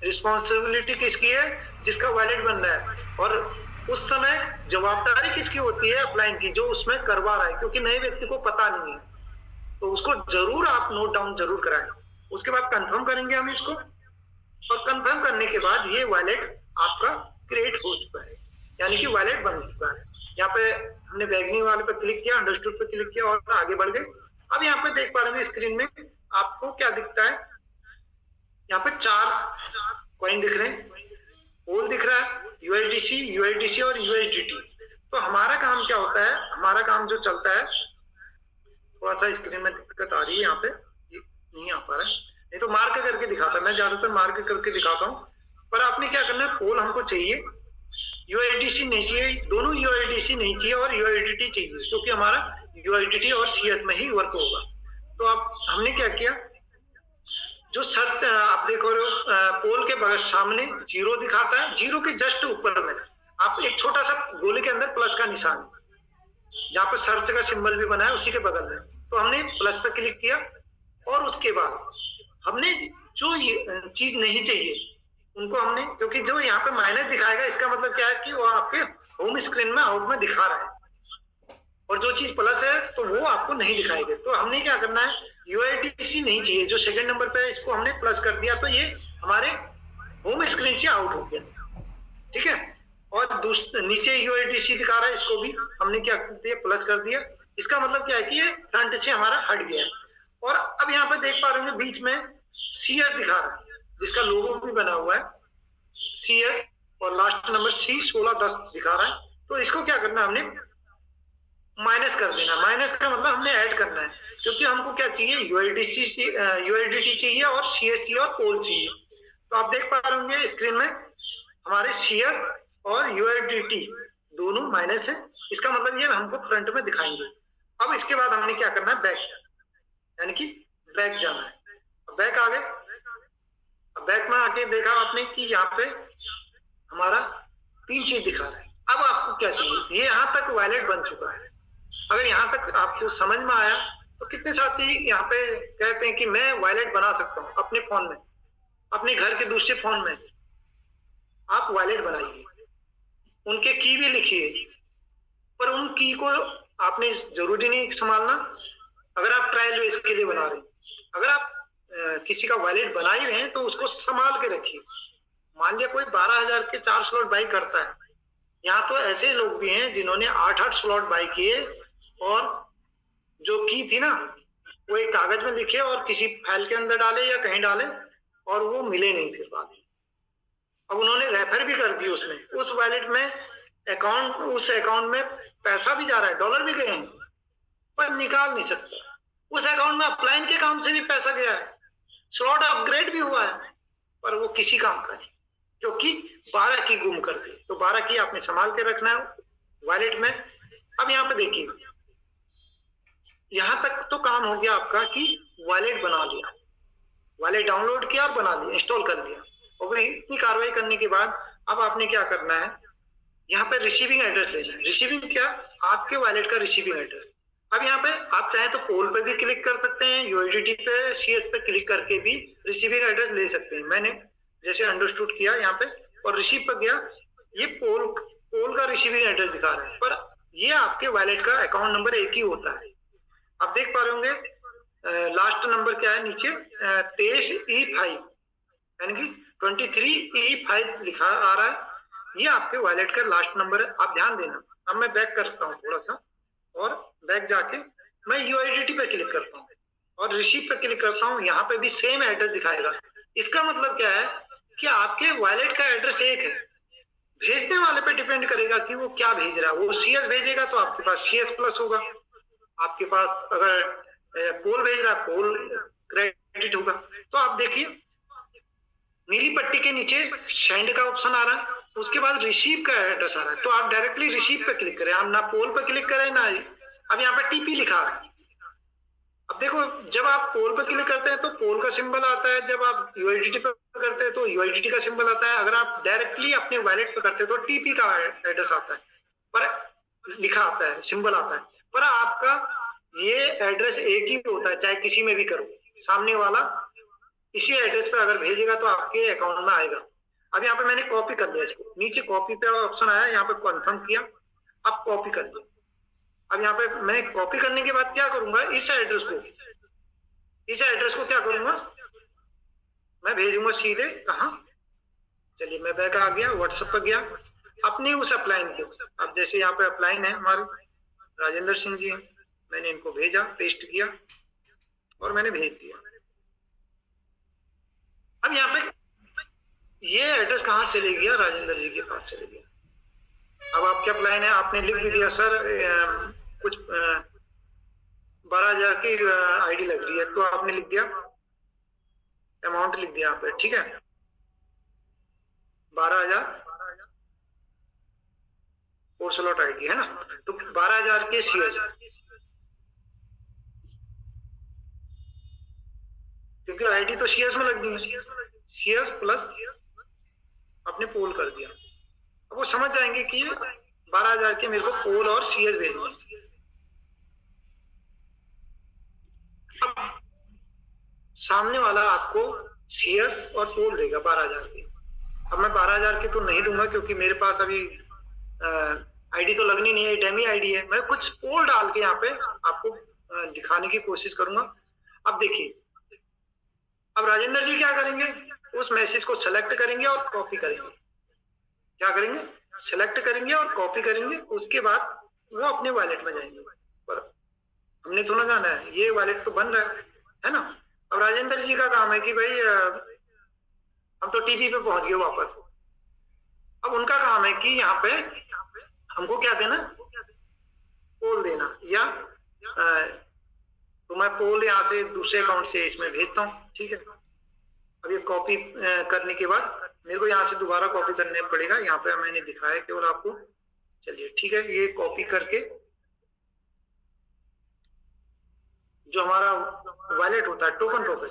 रिस्पॉन्सिबिलिटी किसकी है, जिसका वॉलेट बन रहा है, और उस समय जवाबदारी किसकी होती है, अपलाइन की, जो उसमें करवा रहा है, क्योंकि नए व्यक्ति को पता नहीं है। तो उसको जरूर आप नोट डाउन जरूर कराएं। उसके बाद कंफर्म करेंगे हम इसको, और कंफर्म करने के बाद ये वॉलेट आपका क्रिएट हो चुका है, यानी कि वॉलेट बन चुका है। यहाँ पे हमने बैगनी वाले पे क्लिक किया, अंडरस्टूड पे क्लिक किया और आगे बढ़ गए। अब यहाँ पे देख पा रहे हैं स्क्रीन में आपको क्या दिखता है, यहाँ पे 4 कॉइन दिख रहे हैं, होल दिख रहा है, USDC और USDT। तो हमारा काम क्या होता है, हमारा काम जो चलता है, थोड़ा सा स्क्रीन में दिक्कत आ रही है, यहाँ पे नहीं आ पा रहा है, नहीं तो मार्क करके दिखाता, मैं ज्यादातर मार्क करके दिखाता हूँ। पर आपने क्या करना है, पोल हमको चाहिए, यूआईडीसी नहीं चाहिए, दोनों यूआईडीसी नहीं चाहिए और यूआईडीटी चाहिए, क्योंकि हमारा यूआईडीटी और सीएस में ही वर्क होगा। तो अब हमने क्या किया, जो सर्च आप देखो रहे हो पोल के सामने जीरो दिखाता है, जीरो के जस्ट ऊपर में आप एक छोटा सा गोले के अंदर प्लस का निशान, जहां पर सर्च का सिंबल भी बना है उसी के बगल में, तो हमने प्लस पर क्लिक किया और उसके बाद हमने जो ये चीज नहीं चाहिए उनको हमने, क्योंकि जो यहाँ पे माइनस दिखाएगा इसका मतलब क्या है कि वो आपके होम स्क्रीन में आउट में दिखा रहा है, और जो चीज प्लस है तो वो आपको नहीं दिखाएगी। तो हमने क्या करना है, यूआईडीसी नहीं चाहिए, जो सेकंड नंबर पे है इसको हमने प्लस कर दिया, तो ये हमारे होम स्क्रीन से आउट हो गया, ठीक है। और नीचे यूआईडीसी दिखा रहा है, इसको भी हमने क्या कर दिया, प्लस कर दिया। इसका मतलब क्या है कि ये फ्रंट से हमारा हट गया है। और अब यहाँ पे देख पा रहे होंगे बीच में सीएस दिखा रहा है, जिसका लोगो भी बना हुआ है सीएस, और लास्ट नंबर C1610 दिखा रहा है। तो इसको क्या करना है, हमने माइनस कर देना। माइनस का मतलब हमने ऐड करना है, क्योंकि हमको क्या चाहिए, यूआईडीटी चाहिए और सीएस चाहिए और पोल चाहिए। तो आप देख पा रहे होंगे स्क्रीन में हमारे सीएस और यूआईडीटी दोनों माइनस है, इसका मतलब ये हमको फ्रंट में दिखाएंगे। अब इसके बाद हमने क्या करना है, बैक, यानी कि बैक जाना है। बैक आ गए, बैक में आके देखा आपने कि यहाँ पे हमारा 3 चीज दिखा रहा है। अब आपको क्या चाहिए, ये यहाँ तक वैलिड बन चुका है। अगर यहाँ तक आपको समझ में आया तो कितने साथी यहाँ पे कहते हैं कि मैं वॉलेट बना सकता हूँ अपने फोन में, अपने घर के दूसरे फोन में। आप वॉलेट बनाइए, उनके की भी लिखिए, पर उन की को आपने जरूरी नहीं संभालना। अगर आप ट्रायल बेस के लिए बना रहे हैं, अगर आप किसी का वॉलेट बना ही रहे हैं तो उसको संभाल के रखिए। मान लिया कोई 12,000 के 4 स्लॉट बाई करता है, यहाँ तो ऐसे लोग भी हैं जिन्होंने 8-8 स्लॉट बाई किए और जो की थी ना वो एक कागज में लिखे और किसी फाइल के अंदर डाले या कहीं डाले और वो मिले नहीं फिर बाद में। अब उन्होंने रेफर भी कर दी उसमें, उस वॉलेट में अकाउंट, उस अकाउंट में पैसा भी जा रहा है, डॉलर भी गए हैं, पर निकाल नहीं सकता। उस अकाउंट में अपलाइन के काम से भी पैसा गया है, स्लॉट अपग्रेड भी हुआ है, पर वो किसी काम का नहीं, क्योंकि 12 की गुम कर दी। तो 12 की आपने संभाल के रखना है वॉलेट में। अब यहाँ पे देखिए, यहाँ तक तो काम हो गया आपका कि वॉलेट बना लिया, वॉलेट डाउनलोड किया और बना लिया, इंस्टॉल कर लिया। और इतनी कार्रवाई करने के बाद अब आपने क्या करना है, यहाँ पे रिसीविंग एड्रेस लेना है। रिसीविंग क्या, आपके वॉलेट का रिसीविंग एड्रेस। अब यहाँ पे आप चाहे तो पोल पे भी क्लिक कर सकते हैं, यूआईडीटी पे, सीएस पे क्लिक करके भी रिसीविंग एड्रेस ले सकते हैं। मैंने जैसे अंडरस्टूड किया यहाँ पे और रिसीव पर गया, ये पोल का रिसीविंग एड्रेस दिखा रहा है, पर ये आपके वॉलेट का अकाउंट नंबर एक ही होता है। आप देख पा रहे होंगे लास्ट नंबर क्या है नीचे, 23E5 यानी कि 23E5 लिखा आ रहा है, ये आपके वॉलेट का लास्ट नंबर है। आप ध्यान देना। अब मैं बैक करता हूँ थोड़ा सा, और बैक जाके मैं यूआईडीटी पे क्लिक करता हूँ और रिसीव पे क्लिक करता हूँ, यहाँ पे भी सेम एड्रेस दिखाएगा। इसका मतलब क्या है कि आपके वॉलेट का एड्रेस एक है, भेजने वाले पे डिपेंड करेगा कि वो क्या भेज रहा है। वो सीएस भेजेगा तो आपके पास सीएस प्लस होगा, आपके पास अगर पोल भेज रहा है पोल क्रेडिट होगा। तो आप देखिए नीली पट्टी के नीचे सेंड का ऑप्शन आ रहा है, उसके बाद रिसीव का एड्रेस आ रहा है, तो आप डायरेक्टली रिसीव पे क्लिक करें, आप ना पोल पे क्लिक करें ना। अब यहाँ पे टीपी लिखा है। अब देखो जब आप पोल पे क्लिक करते हैं तो पोल का सिंबल आता है, जब आप यूआईडीटी पे करते हैं तो यूआईडीटी का सिंबल आता है, अगर आप डायरेक्टली अपने वॉलेट पे करते हैं तो टीपी का एड्रेस आता है, पर लिखा आता है, सिंबल आता है। पर आपका ये एड्रेस एक ही होता है, चाहे किसी में भी करो, सामने वाला इसी एड्रेस पे अगर भेजेगा तो आपके अकाउंट में आएगा। अब यहाँ पे मैंने कॉपी कर लिया इसको, नीचे कॉपी पे ऑप्शन आया, यहाँ पे कंफर्म किया, अब कॉपी कर लिया। अब यहाँ पे मैं कॉपी करने के बाद क्या करूंगा, इस एड्रेस को क्या करूंगा, मैं भेजूंगा सीधे कहाँ, चलिए मैं बैक आ गया, व्हाट्सएप पर गया, अपनी उस अपलाइन के। अब जैसे यहाँ पे अपलाइन है हमारे राजेंद्र सिंह जी, मैंने इनको भेजा, पेस्ट किया और मैंने भेज दिया। अब यहाँ पे ये एड्रेस कहाँ चले गया, राजेंद्र जी के पास चले गया। अब आपके अपलाइन है, आपने लिख भी दिया सर कुछ 12,000 की आईडी लग रही है, तो आपने लिख दिया, अमाउंट लिख दिया यहाँ पे, ठीक है 12,000 और स्लॉट आईडी है ना, तो 12,000 के सीएस, क्योंकि आईडी तो सीएस में लग गई है, सीएस प्लस आपने पोल कर दिया। अब वो समझ जाएंगे कि 12,000 के मेरे को पोल और सीएस भेजने। अब सामने वाला आपको सीएस और पोल देगा 12,000 के। अब मैं 12,000 के तो नहीं दूंगा, क्योंकि मेरे पास अभी आईडी तो लगनी नहीं है, डेमी आईडी है। मैं कुछ पोल डाल के यहाँ पे आपको दिखाने की कोशिश करूंगा। अब देखिए, अब राजेंद्र जी क्या करेंगे, उस मैसेज को सेलेक्ट करेंगे और कॉपी करेंगे। क्या करेंगे, सेलेक्ट करेंगे और कॉपी करेंगे। उसके बाद वो अपने वॉलेट में जाएंगे, पर हमने तो ना जाना है, ये वॉलेट तो बन रहा है ना। अब राजेंद्र जी का काम है कि भाई हम तो टीपी पे पहुंच गए वापस। अब उनका काम है कि यहाँ पे हमको क्या देना, पोल देना, या तो मैं पोल यहाँ से दूसरे अकाउंट से इसमें भेजता हूँ, ठीक है। अब ये कॉपी करने के बाद मेरे को यहाँ से दोबारा कॉपी करने पड़ेगा। यहाँ पे मैंने दिखाया केवल आपको, चलिए ठीक है। ये कॉपी करके जो हमारा वॉलेट होता है टोकन पॉकेट,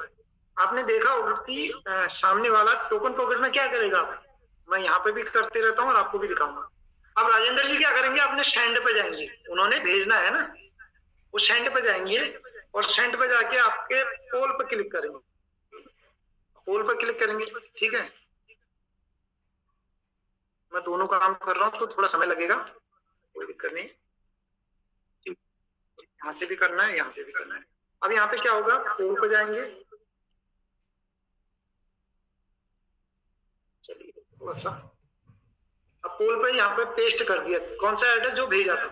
आपने देखा होगा कि सामने वाला टोकन पॉकेट में क्या करेगा। मैं यहाँ पे भी करते रहता हूँ और आपको भी दिखाऊंगा। अब राजेंद्र जी क्या करेंगे, अपने सेंड पे जाएंगे, उन्होंने भेजना है ना, वो सेंड पे जाएंगे और सेंड पे जाके आपके पोल पे क्लिक करेंगे, पोल पे क्लिक करेंगे, ठीक है। मैं दोनों काम कर रहा हूँ तो थोड़ा समय लगेगा, कोई दिक्कत नहीं। यहाँ से भी करना है, यहाँ से भी करना है। अब यहाँ पे क्या होगा, पोल पे जाएंगे, चलिए थोड़ा सा। अब पोल पे यहाँ पे पेस्ट कर दिया कौन सा एड्रेस जो भेजा था,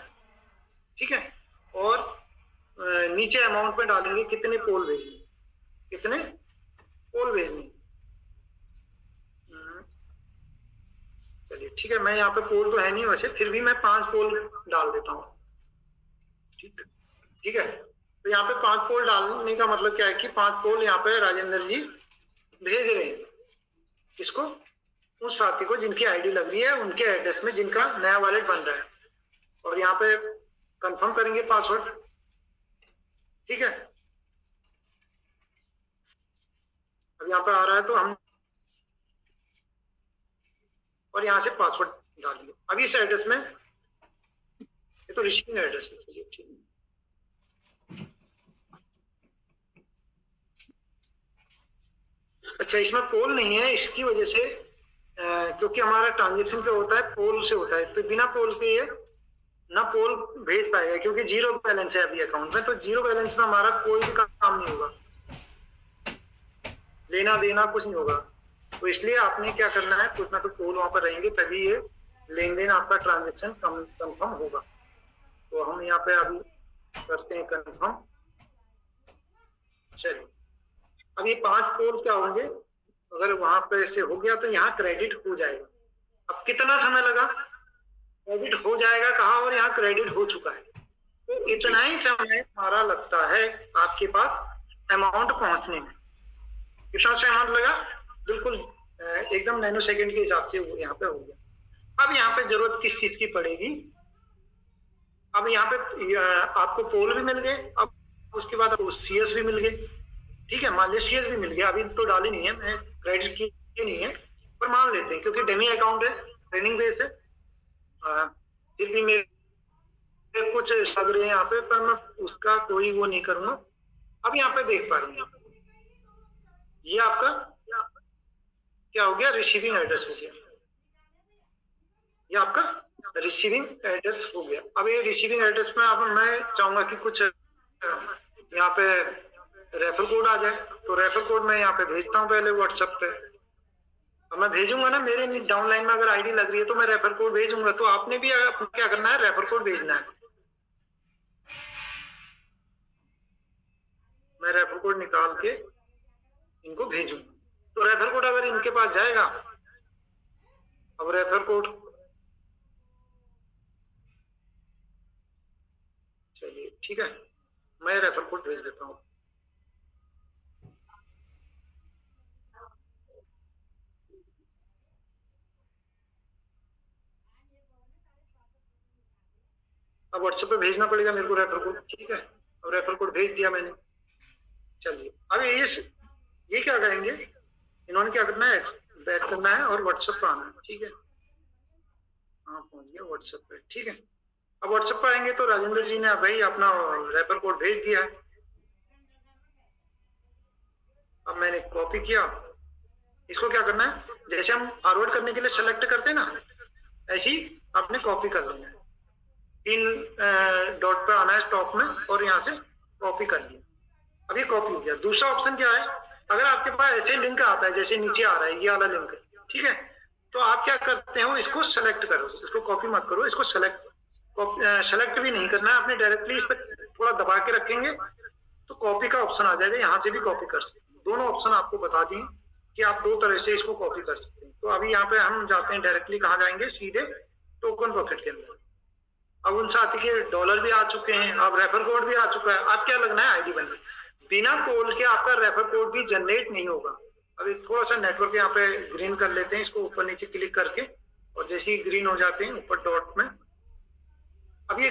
ठीक है। और नीचे अमाउंट में डालेंगे कितने पोल भेजने, कितने पोल भेजने। चलिए ठीक है, मैं यहाँ पे पोल तो है नहीं वैसे, फिर भी मैं 5 पोल डाल देता हूँ, ठीक है। तो यहाँ पे 5 पोल डालने का मतलब क्या है कि 5 पोल यहाँ पे राजेंद्र जी भेज रहे हैं, इसको उस साथी को जिनकी आईडी लग रही है, उनके एड्रेस में जिनका नया वॉलेट बन रहा है। और यहाँ पे कंफर्म करेंगे पासवर्ड, ठीक है। अब यहाँ पे आ रहा है तो हम, और यहाँ से पासवर्ड डाल दिया। अब इस एड्रेस में, ये तो रिसीविंग एड्रेस है, चलिए ठीक है। अच्छा, इसमें पोल नहीं है, इसकी वजह से क्योंकि हमारा ट्रांजेक्शन पे होता है, पोल से होता है, तो बिना पोल के ये ना पोल भेज पाएगा, क्योंकि जीरो बैलेंस है अभी अकाउंट में। तो जीरो बैलेंस में हमारा कोई भी काम नहीं होगा, लेना देना कुछ नहीं होगा। तो इसलिए आपने क्या करना है, कुछ ना कुछ पोल वहां पर रहेंगे, तभी ये लेन देन आपका ट्रांजेक्शन कंफर्म होगा। तो हम यहाँ पे अभी करते हैं कंफर्म। चलिए, अब ये 5 पोल क्या होंगे, अगर वहां पे से हो गया तो यहाँ क्रेडिट हो जाएगा। अब कितना समय लगा, क्रेडिट हो जाएगा कहा और यहाँ क्रेडिट हो चुका है। तो इतना ही समय हमारा लगता है आपके पास अमाउंट पहुंचने में। कितना से अमाउंट लगा, बिल्कुल एकदम नैनो सेकंड के हिसाब से वो यहाँ पे हो गया। अब यहाँ पे जरूरत किस चीज की पड़ेगी, अब यहाँ पे आपको पोल भी मिल गए, अब उसके बाद आपको सीएस भी मिल गए, ठीक है। मान लीजिए सीएस भी मिल गया, अभी तो डाली नहीं है, मैं क्रेडिट की नहीं है, पर मान लेते हैं क्योंकि डेमी अकाउंट है, ट्रेनिंग बेस है। फिर भी मेरे कुछ लग रहे हैं यहाँ पे, पर मैं उसका कोई वो नहीं करूंगा। अब यहाँ पे देख पा रहे हैं, ये आपका क्या हो गया, रिसीविंग एड्रेस हो गया, ये आपका रिसीविंग एड्रेस हो गया। अब ये रिसीविंग एड्रेस में अब मैं चाहूंगा कि कुछ यहाँ पे रेफर कोड आ जाए, तो रेफर कोड मैं यहाँ पे भेजता हूँ पहले व्हाट्सएप पे। अब मैं भेजूंगा ना, मेरे डाउनलाइन में अगर आईडी लग रही है तो मैं रेफर कोड भेजूंगा, तो आपने भी क्या करना है, रेफर कोड भेजना है। मैं रेफर कोड निकाल के इनको भेजूंगा, तो रेफर कोड अगर इनके पास जाएगा, अब रेफर कोड, चलिए ठीक है, मैं रेफर कोड भेज देता हूँ। अब व्हाट्सएप पे भेजना पड़ेगा मेरे को रेफर कोड, ठीक है। अब रेफर कोड भेज दिया मैंने। चलिए अब ये क्या करेंगे, इन्होंने क्या करना है, बैक करना है और व्हाट्सएप पे आना है, ठीक है। हाँ पहुंच गया व्हाट्सएप पे, ठीक है। अब व्हाट्सएप पे आएंगे तो राजेंद्र जी ने भाई अपना रेफर कोड भेज दिया है। अब मैंने कॉपी किया, इसको क्या करना है, जैसे हम फॉरवर्ड करने के लिए सेलेक्ट करते हैं ना, ऐसे ही आपने कॉपी कर लेना है। 3 डॉट पे आना है टॉप में और यहाँ से कॉपी कर लिया। अब ये कॉपी हो गया। दूसरा ऑप्शन क्या है, अगर आपके पास ऐसे लिंक आता है जैसे नीचे आ रहा है ये वाला लिंक, ठीक है, तो आप क्या करते हो, इसको सेलेक्ट करो, इसको कॉपी मत करो, इसको सेलेक्ट भी नहीं करना है आपने, डायरेक्टली इस पर थोड़ा दबा के रखेंगे तो कॉपी का ऑप्शन आ जाएगा, यहाँ से भी कॉपी कर सकते हैं। दोनों ऑप्शन आपको बता दिए कि आप 2 तरह से इसको कॉपी कर सकते हैं। तो अभी यहाँ पे हम जाते हैं डायरेक्टली, कहाँ जाएंगे, सीधे टोकन पॉकेट के अंदर। अब उन साथी के डॉलर भी आ चुके हैं, अब रेफर कोड भी आ चुका है। अब क्या लगना है, आईडी बनना। बिना कॉल के आपका रेफर कोड भी जनरेट नहीं होगा। अभी थोड़ा सा नेटवर्क यहाँ पे ग्रीन कर लेते हैं, इसको ऊपर नीचे क्लिक करके, और जैसे ही ग्रीन हो जाते हैं ऊपर डॉट में, अब ये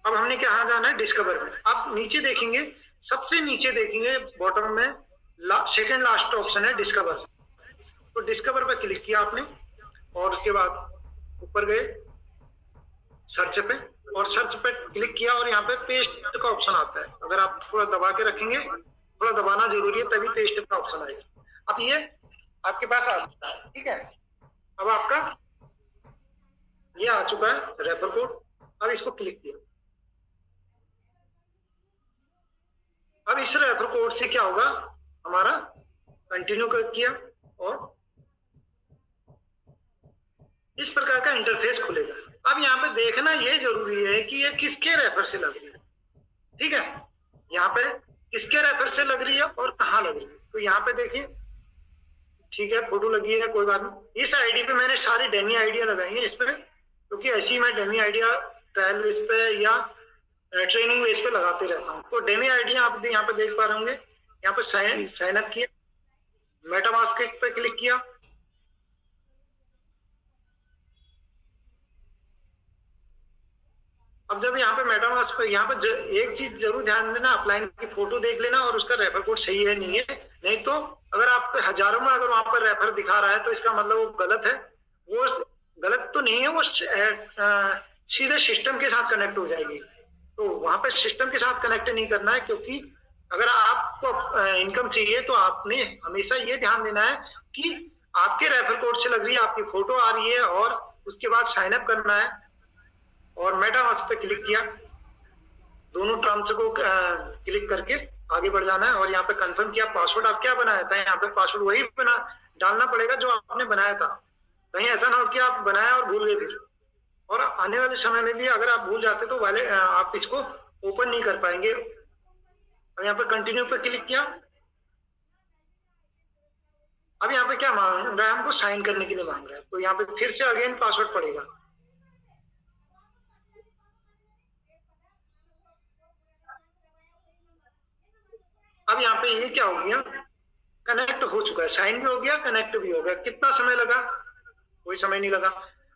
अब हमने कहाँ जाना है, डिस्कवर में। अब नीचे देखेंगे, सबसे नीचे देखेंगे बॉटम में सेकंड लास्ट ऑप्शन है डिस्कवर। तो डिस्कवर पे क्लिक किया आपने और उसके बाद ऊपर गए सर्च पे, और सर्च पे क्लिक किया और यहाँ पे पेस्ट का ऑप्शन आता है। अगर आप थोड़ा दबा के रखेंगे, थोड़ा दबाना जरूरी है तभी पेस्ट का ऑप्शन आएगा। अब ये आपके पास आ चुका है, ठीक है। अब आपका ये आ चुका है रेफर कोड। अब इसको क्लिक किया। अब इस रेफर कोड से क्या होगा, हमारा कंटिन्यू कर किया और इस प्रकार का इंटरफेस खुलेगा। अब यहाँ पे देखना ये जरूरी है कि ये किसके रेफर से लग रही है, ठीक है। यहाँ पे किसके रेफर से लग रही है और कहाँ लग रही है, तो यहाँ पे देखिए, ठीक है, फोटो लगी है, कोई बात नहीं। इस आईडी पे मैंने सारी डेमी आइडिया लगाई है इस पे, क्योंकि ऐसी मैं डेमी आइडिया ट्रायल बेस पे या ट्रेनिंग बेस पे लगाते रहता हूँ। तो डेमी आइडिया आप यहाँ पे देख पा रहे होंगे। यहाँ पे साइन अप किया, मेटामास्क पे क्लिक किया, अब जब यहाँ पे मेटामास्क पे, यहाँ पे एक चीज जरूर ध्यान देना, अपलाइन की फोटो देख लेना और उसका रेफर कोड सही है नहीं है। नहीं तो अगर आप हजारों में अगर वहां पर रेफर दिखा रहा है तो इसका मतलब वो गलत है। वो गलत तो नहीं है, वो सीधे सिस्टम के साथ कनेक्ट हो जाएगी। तो वहां पे सिस्टम के साथ कनेक्ट नहीं करना है, क्योंकि अगर आपको इनकम चाहिए तो आपने हमेशा ये ध्यान देना है कि आपके रेफर कोड से लग रही है, आपकी फोटो आ रही है, और उसके बाद साइन अप करना है और मेटामास्क पे क्लिक किया। दोनों टर्म्स को क्लिक करके आगे बढ़ जाना है और यहाँ पे कंफर्म किया। पासवर्ड आप क्या बनाया था, यहाँ पे पासवर्ड वही डालना पड़ेगा जो आपने बनाया था। कहीं ऐसा ना हो कि आप बनाया और भूल गए फिर, और आने वाले समय में भी अगर आप भूल जाते तो वाले आप इसको ओपन नहीं कर पाएंगे। अब यहाँ पे कंटिन्यू पे क्लिक किया। अब यहाँ पे क्या मांग रहा है, हमको साइन करने के लिए मांग रहा है, तो यहाँ पे फिर से अगेन पासवर्ड पड़ेगा। अब यहाँ पे ये क्या हो गया, कनेक्ट हो चुका है, साइन भी हो गया, कनेक्ट भी हो गया। कितना समय लगा, कोई समय नहीं लगा।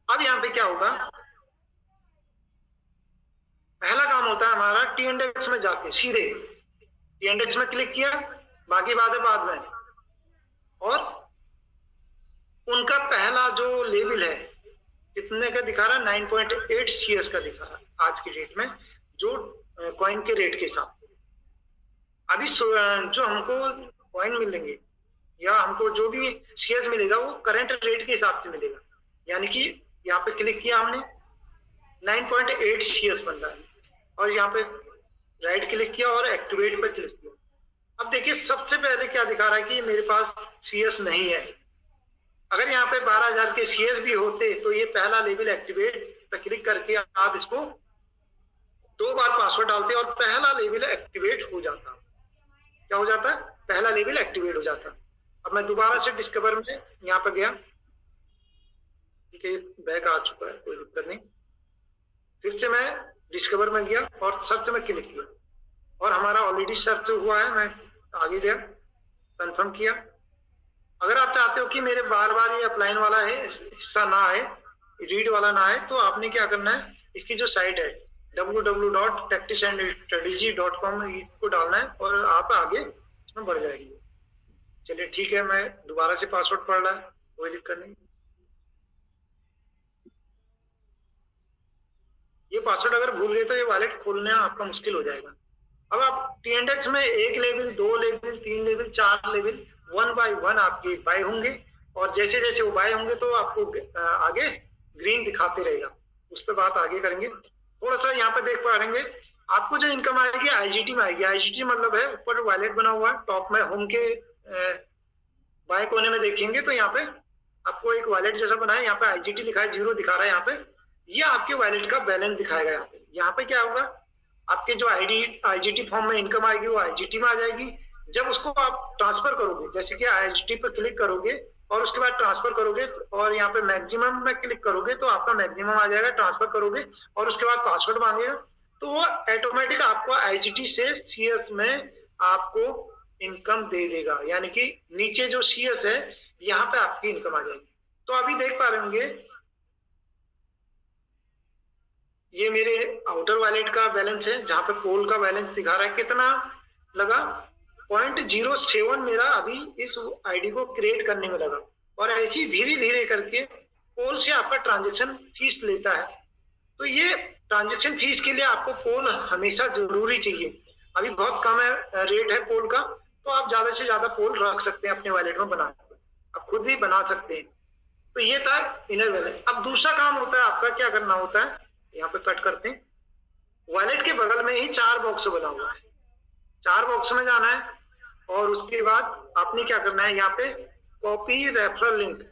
अब यहाँ पे क्या होगा, पहला काम होता है हमारा टी इंडेक्स में जाके सीधे टी इंडेक्स में क्लिक किया, बाकी बातें बाद में। और उनका पहला जो लेवल है कितने का दिखा रहा है, 9.8 CS का दिखा रहा है आज की डेट में, जो कॉइन के रेट के हिसाब से। अभी जो हमको कॉइन मिलेंगे या हमको जो भी शेयर्स मिलेगा वो करंट रेट के हिसाब से मिलेगा। यानी कि यहाँ पे क्लिक किया हमने, 9.8 शेयर्स बन रहा है, और यहाँ पे राइट क्लिक किया और एक्टिवेट पे क्लिक किया। अब देखिए सबसे पहले क्या दिखा रहा है कि मेरे पास CS नहीं है। अगर यहाँ पे 12,000 के CS भी होते तो ये पहला लेवल एक्टिवेट पे क्लिक करके आप इसको 2 बार पासवर्ड डालते और पहला लेवल एक्टिवेट हो जाता। क्या हो जाता है, पहला लेवल एक्टिवेट हो जाता। अब मैं दोबारा से डिस्कवर में यहाँ पे गया, ठीक है, बैक आ चुका है, कोई दिक्कत नहीं। फिर से मैं डिस्कवर में गया और सर्च में क्लिक किया और हमारा ऑलरेडी सर्च हुआ है। मैं आगे गया, कंफर्म किया। अगर आप चाहते हो कि मेरे बार बार ये अपलाइन वाला है हिस्सा ना आए, रीड वाला ना आए, तो आपने क्या करना है, इसकी जो साइट है www.practiceandstrategy.com को डालना है और आप आगे इसमें बढ़ जाएगी। चलिए ठीक है, मैं दोबारा से पासवर्ड पढ़ रहा है, कोई दिक्कत नहीं। ये पासवर्ड अगर भूल गए तो ये वॉलेट खोलना आपका मुश्किल हो जाएगा। अब आप TNDEX में 1 level, 2 level, 3 level, 4 level 1 by 1 आपके बाय होंगे और जैसे जैसे वो बाय होंगे तो आपको आगे ग्रीन दिखाते रहेगा। उस पर बात आगे करेंगे। थोड़ा सा यहाँ पे देख पा रहे हैं आपको जो इनकम आएगी IGT में आएगी। IGT मतलब है ऊपर वॉलेट बना हुआ है, टॉप में होम के बाएं कोने में देखेंगे तो यहाँ पे आपको एक वॉलेट जैसा बना है, यहाँ पे IGT लिखा है, 0 दिखा रहा है यहाँ पे। ये आपके वॉलेट का बैलेंस दिखाएगा। यहाँ पे क्या होगा, आपके जो IGT फॉर्म में इनकम आएगी वो IGT में आ जाएगी। जब उसको आप ट्रांसफर करोगे, जैसे कि IGT पर क्लिक करोगे और उसके बाद ट्रांसफर करोगे और यहाँ पे मैक्सिमम में क्लिक करोगे तो आपका मैक्सिमम आ जाएगा। ट्रांसफर करोगे और उसके बाद पासवर्ड मांगेगा तो वो ऑटोमेटिक आपको IGT से CS में आपको इनकम दे देगा, यानी कि नीचे जो CS है यहाँ पे आपकी इनकम आ जाएगी। तो अभी देख पा रहे होंगे ये मेरे आउटर वॉलेट का बैलेंस है, जहां पे पोल का बैलेंस दिखा रहा है कितना लगा 0.07 मेरा अभी इस आईडी को क्रिएट करने में लगा। और ऐसी धीरे धीरे करके पोल से आपका ट्रांजेक्शन फीस लेता है। तो ये ट्रांजेक्शन फीस के लिए आपको पोल हमेशा जरूरी चाहिए। अभी बहुत कम है रेट है पोल का, तो आप ज्यादा से ज्यादा पोल रख सकते हैं अपने वॉलेट में बना के, आप खुद भी बना सकते हैं। तो ये था इनर वॉलेट। अब दूसरा काम होता है आपका, क्या करना होता है, यहाँ पे कट करते हैं। वॉलेट के बगल में ही 4 बॉक्स बना हुआ है, 4 बॉक्स में जाना है और उसके बाद आपने क्या करना है, यहाँ पे copy referral link,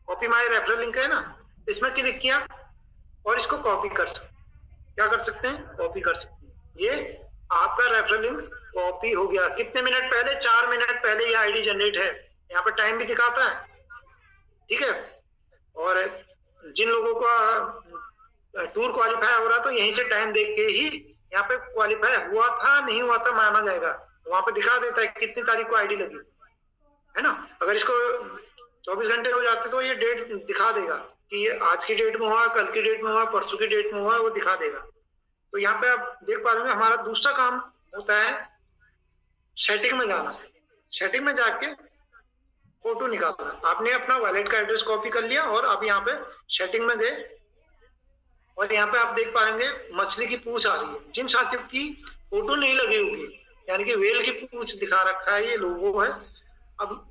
copy my referral link है ना, इसमें क्लिक किया और इसको कॉपी कर सकते, क्या कर सकते हैं, कॉपी कर सकते हैं। ये आपका रेफरल लिंक कॉपी हो गया। कितने मिनट पहले, 4 मिनट पहले ये आईडी जनरेट है। यहाँ पे टाइम भी दिखाता है, ठीक है। और जिन लोगों का टूर क्वालिफाई हो रहा तो यहीं से टाइम देख के ही यहाँ पे क्वालिफाई हुआ था नहीं हुआ था माना जाएगा। वहां पे दिखा देता है कितनी तारीख को आईडी लगी, है ना। अगर इसको 24 घंटे हो जाते तो ये डेट दिखा देगा कि ये आज की डेट में हुआ, कल की डेट में हुआ, परसों की डेट में हुआ, वो दिखा देगा। तो यहाँ पे आप देख पा रहे हैं हमारा दूसरा काम होता है सेटिंग में जाना। सेटिंग में जाके फोटो निकालना। आपने अपना वॉलेट का एड्रेस कॉपी कर लिया और अब यहाँ पे सेटिंग में गए और यहाँ पे आप देख पाएंगे मछली की पूंछ आ रही है। जिन साथियों की फोटो नहीं लगी होगी, यानी कि वेल की पूंछ दिखा रखा है, ये लोगो है। अब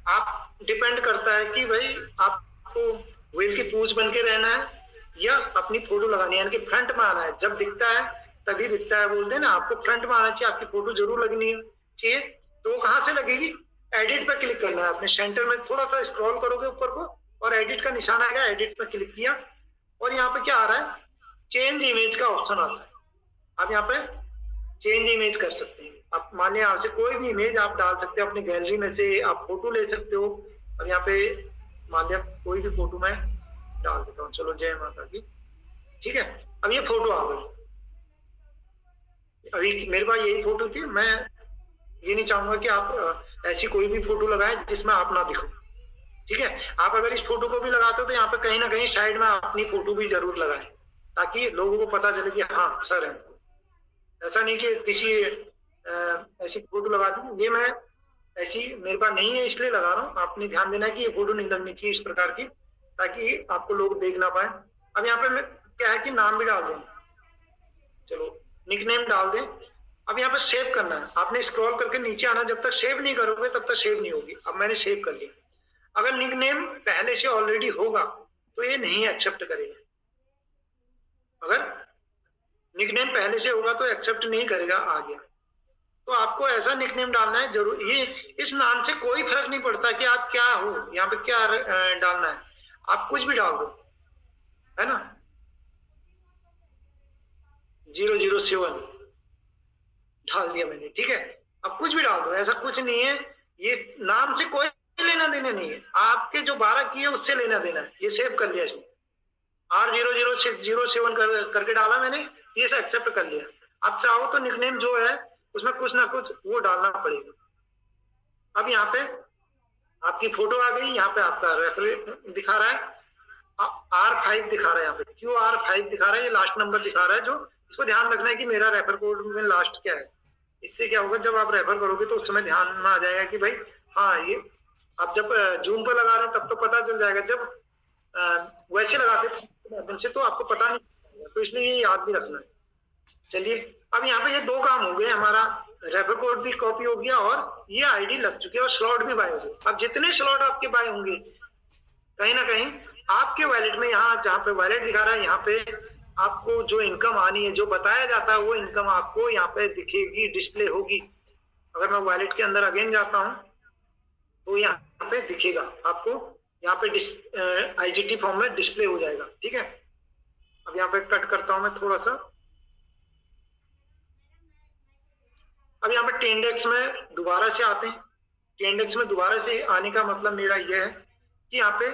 आप डिपेंड करता है कि भाई आपको वेल की पूंछ बन के रहना है या अपनी फोटो लगानी है, यानी कि फ्रंट में आना है। जब दिखता है तभी दिखता है, बोलते हैं ना, आपको फ्रंट में आना चाहिए, आपकी फोटो जरूर लगनी चाहिए। तो वो कहाँ से लगेगी, एडिट पर क्लिक करना है। अपने सेंटर में थोड़ा सा स्क्रॉल करोगे ऊपर को और एडिट का निशान आएगा, एडिट पर क्लिक किया और यहाँ पे क्या आ रहा है, चेंज इमेज का ऑप्शन आता है। आप यहाँ पे चेंज इमेज कर सकते हैं। आप मानिए यहाँ से कोई भी इमेज आप डाल सकते हो, अपनी गैलरी में से आप फोटो ले सकते हो। और यहाँ पे मान लिया कोई भी फोटो मैं डाल देता हूँ, चलो जय माता की, ठीक है। अब ये फोटो आ गई, अभी मेरे पास यही फोटो थी। मैं ये नहीं चाहूंगा कि आप ऐसी कोई भी फोटो लगाएं जिसमें आप ना दिखो, ठीक है। आप अगर इस फोटो को भी लगाते हो तो यहाँ पे कहीं ना कहीं साइड में अपनी फोटो भी जरूर लगाएं, ताकि लोगों को पता चले कि हाँ सर है। ऐसा नहीं कि किसी ऐसी फोटो लगा दी, ये मैं ऐसी मेरे पास नहीं है इसलिए लगा रहा हूँ। आपने ध्यान देना है कि ये फोटो नहीं लगनी चाहिए इस प्रकार की, ताकि आपको लोग देख ना पाए। अब यहाँ पे क्या है कि नाम भी डाल दें, चलो निकनेम डाल दें। अब यहाँ पे सेव करना है, आपने स्क्रॉल करके नीचे आना। जब तक सेव नहीं करोगे तब तक सेव नहीं होगी। अब मैंने सेव कर लिया। अगर निकनेम पहले से ऑलरेडी होगा तो ये नहीं एक्सेप्ट करेगा। अगर निकनेम पहले से होगा तो एक्सेप्ट नहीं करेगा। आ गया तो आपको ऐसा निकनेम डालना है जरूर। ये इस नाम से कोई फर्क नहीं पड़ता कि आप क्या हो, यहाँ पे क्या डालना है, आप कुछ भी डाल दो, है ना। 007 डाल दिया मैंने, ठीक है। अब कुछ भी डाल दो, ऐसा कुछ नहीं है। ये नाम से कोई लेना देना नहीं है, आपके जो 12 किए उससे लेना देना है। ये सेव कर लिया इसने, R0007 करके डाला मैंने, ये से एक्सेप्ट कर लिया। आप चाहो तो निकनेम जो है उसमें कुछ ना कुछ वो डालना पड़ेगा। अब यहाँ पे आपकी फोटो आ गई, यहाँ पे आपका रेफरेंस दिखा रहा है। R5 दिखा रहा है, यहाँ पे QR5 दिखा रहा है, ये लास्ट नंबर दिखा रहा है, जो इसको ध्यान रखना है कि मेरा रेफर कोड में लास्ट क्या है। इससे क्या होगा, जब आप रेफर करोगे तो उस समय ध्यान में आ जाएगा कि भाई हाँ ये आप जब जूम पर लगा रहे हैं तब तो पता चल जाएगा, जब वैसे लगाते से तो आपको पता नहीं, तो इसलिए ये याद भी रखना है। चलिए अब यहाँ पे ये दो काम हो गए, हमारा रेफर कोड भी कॉपी हो गया और ये आईडी लग चुकी है और स्लॉट भी बाय हो गए। अब जितने स्लॉट आपके बाय होंगे कहीं ना कहीं आपके वैलेट में, यहाँ जहाँ पे वैलेट दिखा रहा है यहाँ पे आपको जो इनकम आनी है, जो बताया जाता है वो इनकम आपको यहाँ पे दिखेगी, डिस्प्ले होगी। अगर मैं वैलेट के अंदर अगेन जाता हूँ तो यहाँ पे दिखेगा आपको, यहाँ पे आईजीटी फॉर्म में डिस्प्ले हो जाएगा। ठीक है, अब यहाँ पे कट करता हूँ मैं थोड़ा सा। अब यहाँ पे टेंडेक्स में दोबारा से आते हैं। टेंडेक्स में दोबारा से आने का मतलब मेरा यह है कि यहाँ पे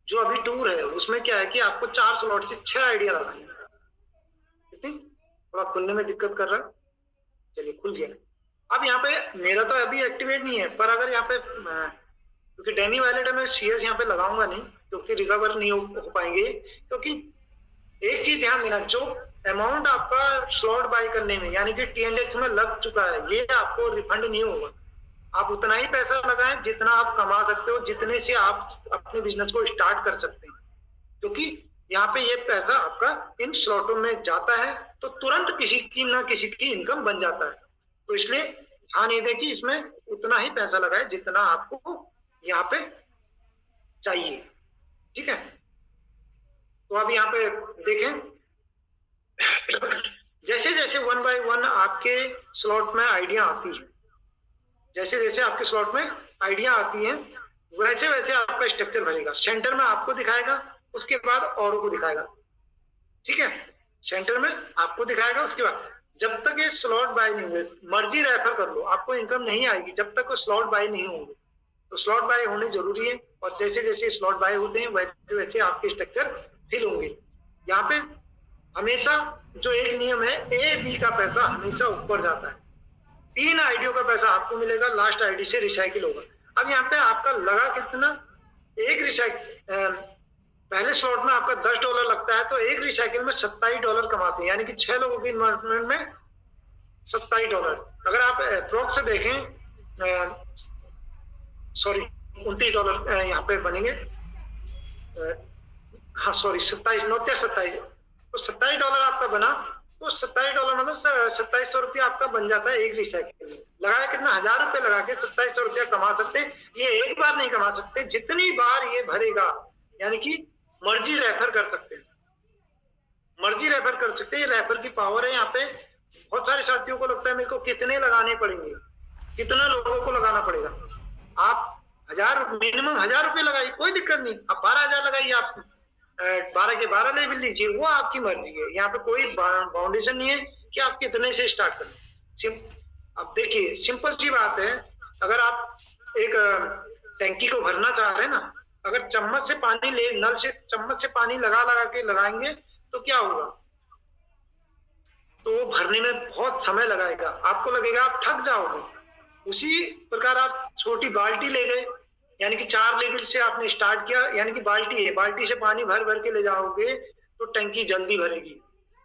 जो अभी टूर है उसमें क्या है कि आपको 4 स्लॉट से 6 आइडिया लगानी है। थोड़ा खुलने में दिक्कत कर रहा है, चलिए खुल गया। अब यहाँ पे मेरा तो अभी एक्टिवेट नहीं है, पर अगर यहाँ पे क्योंकि डैनी वैलेट है, मैं CS यहाँ पे लगाऊंगा नहीं क्योंकि रिकवर नहीं हो पाएंगे। क्योंकि एक चीज ध्यान देना, जो अमाउंट आपका स्लॉट बाय करने में यानी कि TNX में लग चुका है, ये आपको रिफंड नहीं होगा। आप उतना ही पैसा लगाएं जितना आप कमा सकते हो, जितने से आप अपने बिजनेस को स्टार्ट कर सकते हैं। क्योंकि यहाँ पे ये पैसा आपका इन स्लॉटों में जाता है तो तुरंत किसी की ना किसी की इनकम बन जाता है। तो इसलिए ध्यान ये दें कि इसमें उतना ही पैसा लगाए जितना आपको यहाँ पे चाहिए। ठीक है, तो अब यहाँ पे देखें, जैसे जैसे 1 बाय 1 आपके स्लॉट में आइडिया आती है, जैसे जैसे आपके स्लॉट में आइडिया आती है वैसे वैसे आपका स्ट्रक्चर बनेगा। सेंटर में आपको दिखाएगा, उसके बाद औरों को दिखाएगा। ठीक है, सेंटर में आपको दिखाएगा, उसके बाद जब तक ये स्लॉट बाय नहीं हुए, मर्जी रेफर कर लो, आपको इनकम नहीं आएगी जब तक स्लॉट बाय नहीं होंगे। तो स्लॉट बाय होने जरूरी है, और जैसे जैसे स्लॉट बाय होते हैं वैसे वैसे आपके स्ट्रक्चर फिल होंगे। यहाँ पे हमेशा जो एक नियम है, A B का पैसा हमेशा ऊपर जाता है। 3 आईडियों का पैसा आपको मिलेगा, लास्ट आईडी से रिसाइकिल होगा। अब यहाँ पे आपका लगा कितना, एक रिसाइकिल पहले स्लॉट में आपका $10 लगता है, तो एक रिसाइकिल में $27 कमाते हैं, यानी कि 6 लोगों की इन्वेस्टमेंट में $27। अगर आप अप्रोक्स से देखें, सॉरी $29 यहाँ पे बनेंगे, हाँ सॉरी 27 तो $27 आपका बना, तो $27 मतलब 2700 रुपया आपका बन जाता है एक रिसाइकिल में। लगाया कितना, 1000 रुपये लगा के 2700 रुपया कमा सकते हैं। ये एक बार नहीं कमा सकते, जितनी बार ये भरेगा, यानी कि मर्जी रेफर कर सकते हैं, मर्जी रेफर कर सकते हैं। रेफर की पावर है यहाँ पे। बहुत सारे साथियों को लगता है मेरे को कितने लगाने पड़ेंगे, कितना लोगों को लगाना पड़ेगा। आप मिनिमम 1000 रुपये लगाइए, कोई दिक्कत नहीं। आप 12,000 लगाइए, आप 12 के 12 लेवल लीजिए, वो आपकी मर्जी है। यहाँ पे कोई बाउंडेशन नहीं है कि आप कितने से स्टार्ट करें। अब देखिए सिंपल सी बात है, अगर आप एक टैंकी को भरना चाह रहे हैं ना, अगर चम्मच से पानी नल से चम्मच से पानी लगा लगा के लगाएंगे तो क्या होगा, तो भरने में बहुत समय लगाएगा, आपको लगेगा आप थक जाओगे। उसी प्रकार आप छोटी बाल्टी ले गए, यानी कि 4 लेवल से आपने स्टार्ट किया, यानी कि बाल्टी है, बाल्टी से पानी भर भर के ले जाओगे तो टंकी जल्दी भरेगी।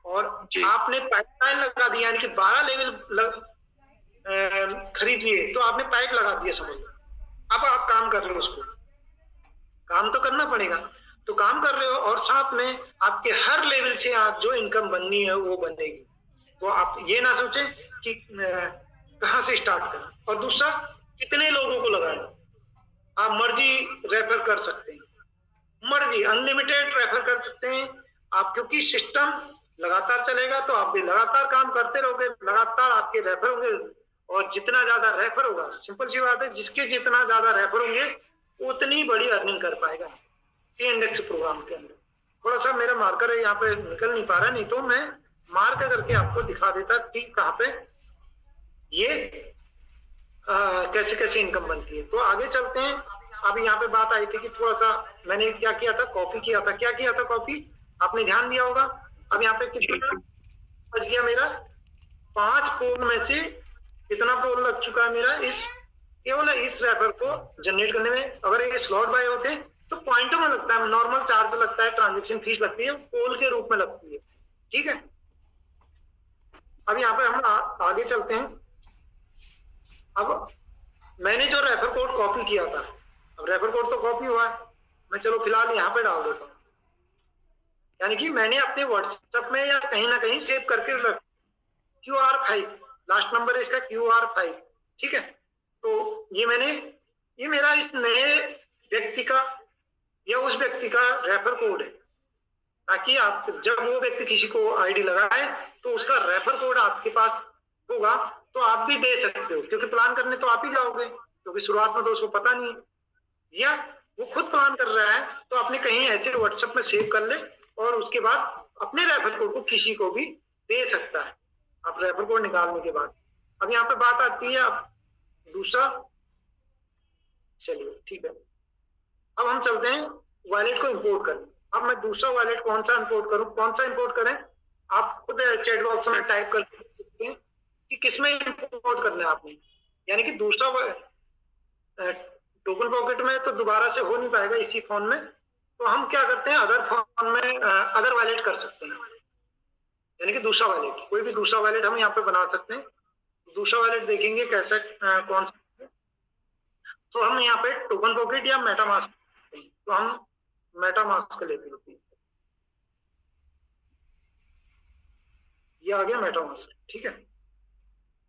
और आपने पाइपलाइन लगा दी, यानी कि 12 लेवल खरीद लिए, तो आपने पाइप लगा दिया समझ लो। अब आप काम कर रहे हो, उसको काम तो करना पड़ेगा, तो काम कर रहे हो और साथ में आपके हर लेवल से आप जो इनकम बननी है वो बनेगी। तो आप ये ना सोचें कि कहाँ से स्टार्ट करें, और दूसरा कितने लोगों को लगाएं। आप मर्जी रेफर कर सकते हैं, मर्जी अनलिमिटेड रेफर कर सकते हैं आप, क्योंकि सिस्टम लगातार चलेगा तो आप भी लगातार काम करते रहोगे, लगातार आपके रेफर होंगे, और जितना ज्यादा रेफर होगा, सिंपल सी बात है, जिसके जितना ज्यादा रेफर होंगे उतनी बड़ी अर्निंग कर पाएगा। इंडेक्स प्रोग्राम के अंदर थोड़ा सा मेरा मार्कर है यहाँ पे निकल नहीं पा रहा, नहीं तो मैं मार्क करके आपको दिखा देता कि कहाँ पे ये कैसे कैसे इनकम बनती है। तो आगे चलते हैं। अब यहाँ पे बात आई थी कि थोड़ा सा मैंने क्या किया था, कॉपी किया था। क्या किया था कॉपी, आपने ध्यान दिया होगा। अब यहाँ पे कितना बच गया मेरा, 5 पोल में से कितना पोल लग चुका है मेरा, इस केवल इस रेफर को जनरेट करने में। अगर ये स्लॉट बाय होते तो पॉइंटों में लगता है, नॉर्मल चार्ज लगता है, ट्रांजेक्शन फीस लगती है, पोल के रूप में लगती है। ठीक है, अब यहाँ पे हम आगे चलते हैं। अब मैंने जो रेफर कोड कॉपी किया था, अब रेफर कोड तो कॉपी हुआ है, मैं चलो फिलहाल यहाँ पे डाल देता हूँ। यानी कि मैंने अपने व्हाट्सएप में या कहीं ना कहीं सेव करके रख, QR5 लास्ट नंबर है इसका, QR5। ठीक है, तो ये मेरा इस नए व्यक्ति का या उस व्यक्ति का रेफर कोड है, ताकि आप जब वो व्यक्ति किसी को आईडी लगाए तो उसका रेफर कोड आपके पास होगा, तो आप भी दे सकते हो, क्योंकि प्लान करने तो आप ही जाओगे, क्योंकि शुरुआत में तो उसको पता नहीं है, या वो खुद प्लान कर रहा है तो आपने कहीं ऐसे व्हाट्सएप में सेव कर ले और उसके बाद अपने रेफर कोड को किसी को भी दे सकता है, आप रेफर कोड निकालने के बाद। अब यहाँ पे बात आती है अब दूसरा, चलिए ठीक है, अब हम चलते हैं वॉलेट को इंपोर्ट करने। अब मैं दूसरा वॉलेट कौन सा इंपोर्ट करूं, कौन सा इंपोर्ट करें, आप खुद चैट बॉक्स में टाइप कर सकते हैं कि किसमें इंपोर्ट करना है आपने। यानी कि दूसरा टोकन पॉकेट में तो दोबारा से हो नहीं पाएगा इसी फोन में, तो हम क्या करते हैं अदर फोन में अदर वॉलेट कर सकते हैं, यानी कि दूसरा वॉलेट, कोई भी दूसरा वॉलेट हम यहाँ पे बना सकते हैं। दूसरा वॉलेट देखेंगे कैसा कौन सा, तो हम यहाँ पे टोकन पॉकेट या मेटामास्क, तो हम मेटामास्क लेते हैं, ये आ गया मेटामास्क। ठीक है,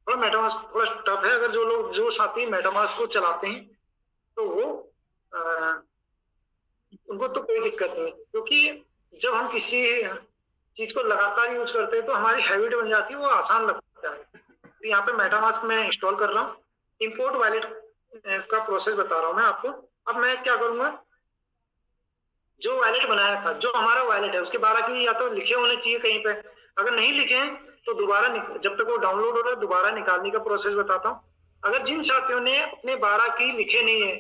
थोड़ा मेटामास्क थोड़ा टफ है, अगर जो साथी मेटामास्क को चलाते हैं तो वो उनको तो कोई दिक्कत नहीं, क्योंकि जब हम किसी चीज को लगातार यूज करते हैं तो हमारी हैबिट बन जाती है, वो आसान लगता है। तो यहाँ पे मेटामास्क में इंस्टॉल कर रहा हूँ, इंपोर्ट वॉलेट का प्रोसेस बता रहा हूँ मैं आपको। अब मैं क्या करूंगा, जो वॉलेट बनाया था, जो हमारा वॉलेट है उसके 12 की या तो लिखे होने चाहिए कहीं पे, अगर नहीं लिखे हैं तो दोबारा जब तक वो डाउनलोड हो रहा है दोबारा निकालने का प्रोसेस बताता हूँ। अगर जिन साथियों ने अपने 12 की लिखे नहीं है,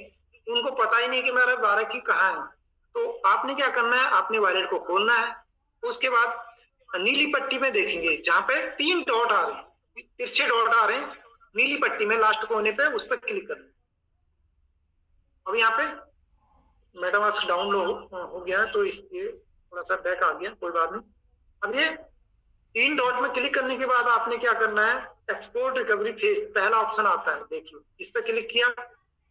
उनको पता ही नहीं कि मेरा 12 की कहाँ है, तो आपने क्या करना है, आपने वॉलेट को खोलना है, उसके बाद नीली पट्टी में देखेंगे जहां पे 3 डॉट आ रहे हैं, तिरछे डॉट आ रहे हैं नीली पट्टी में लास्ट कोने पे, उस पर क्लिक करना है। अब यहाँ पे मेटामास्क डाउनलोड हो गया है तो इसलिए थोड़ा सा बैक आ गया, कोई बात नहीं। अब ये 3 डॉट में क्लिक करने के बाद आपने क्या करना है, एक्सपोर्ट रिकवरी फेज पहला ऑप्शन आता है, देखिए इस पे क्लिक किया,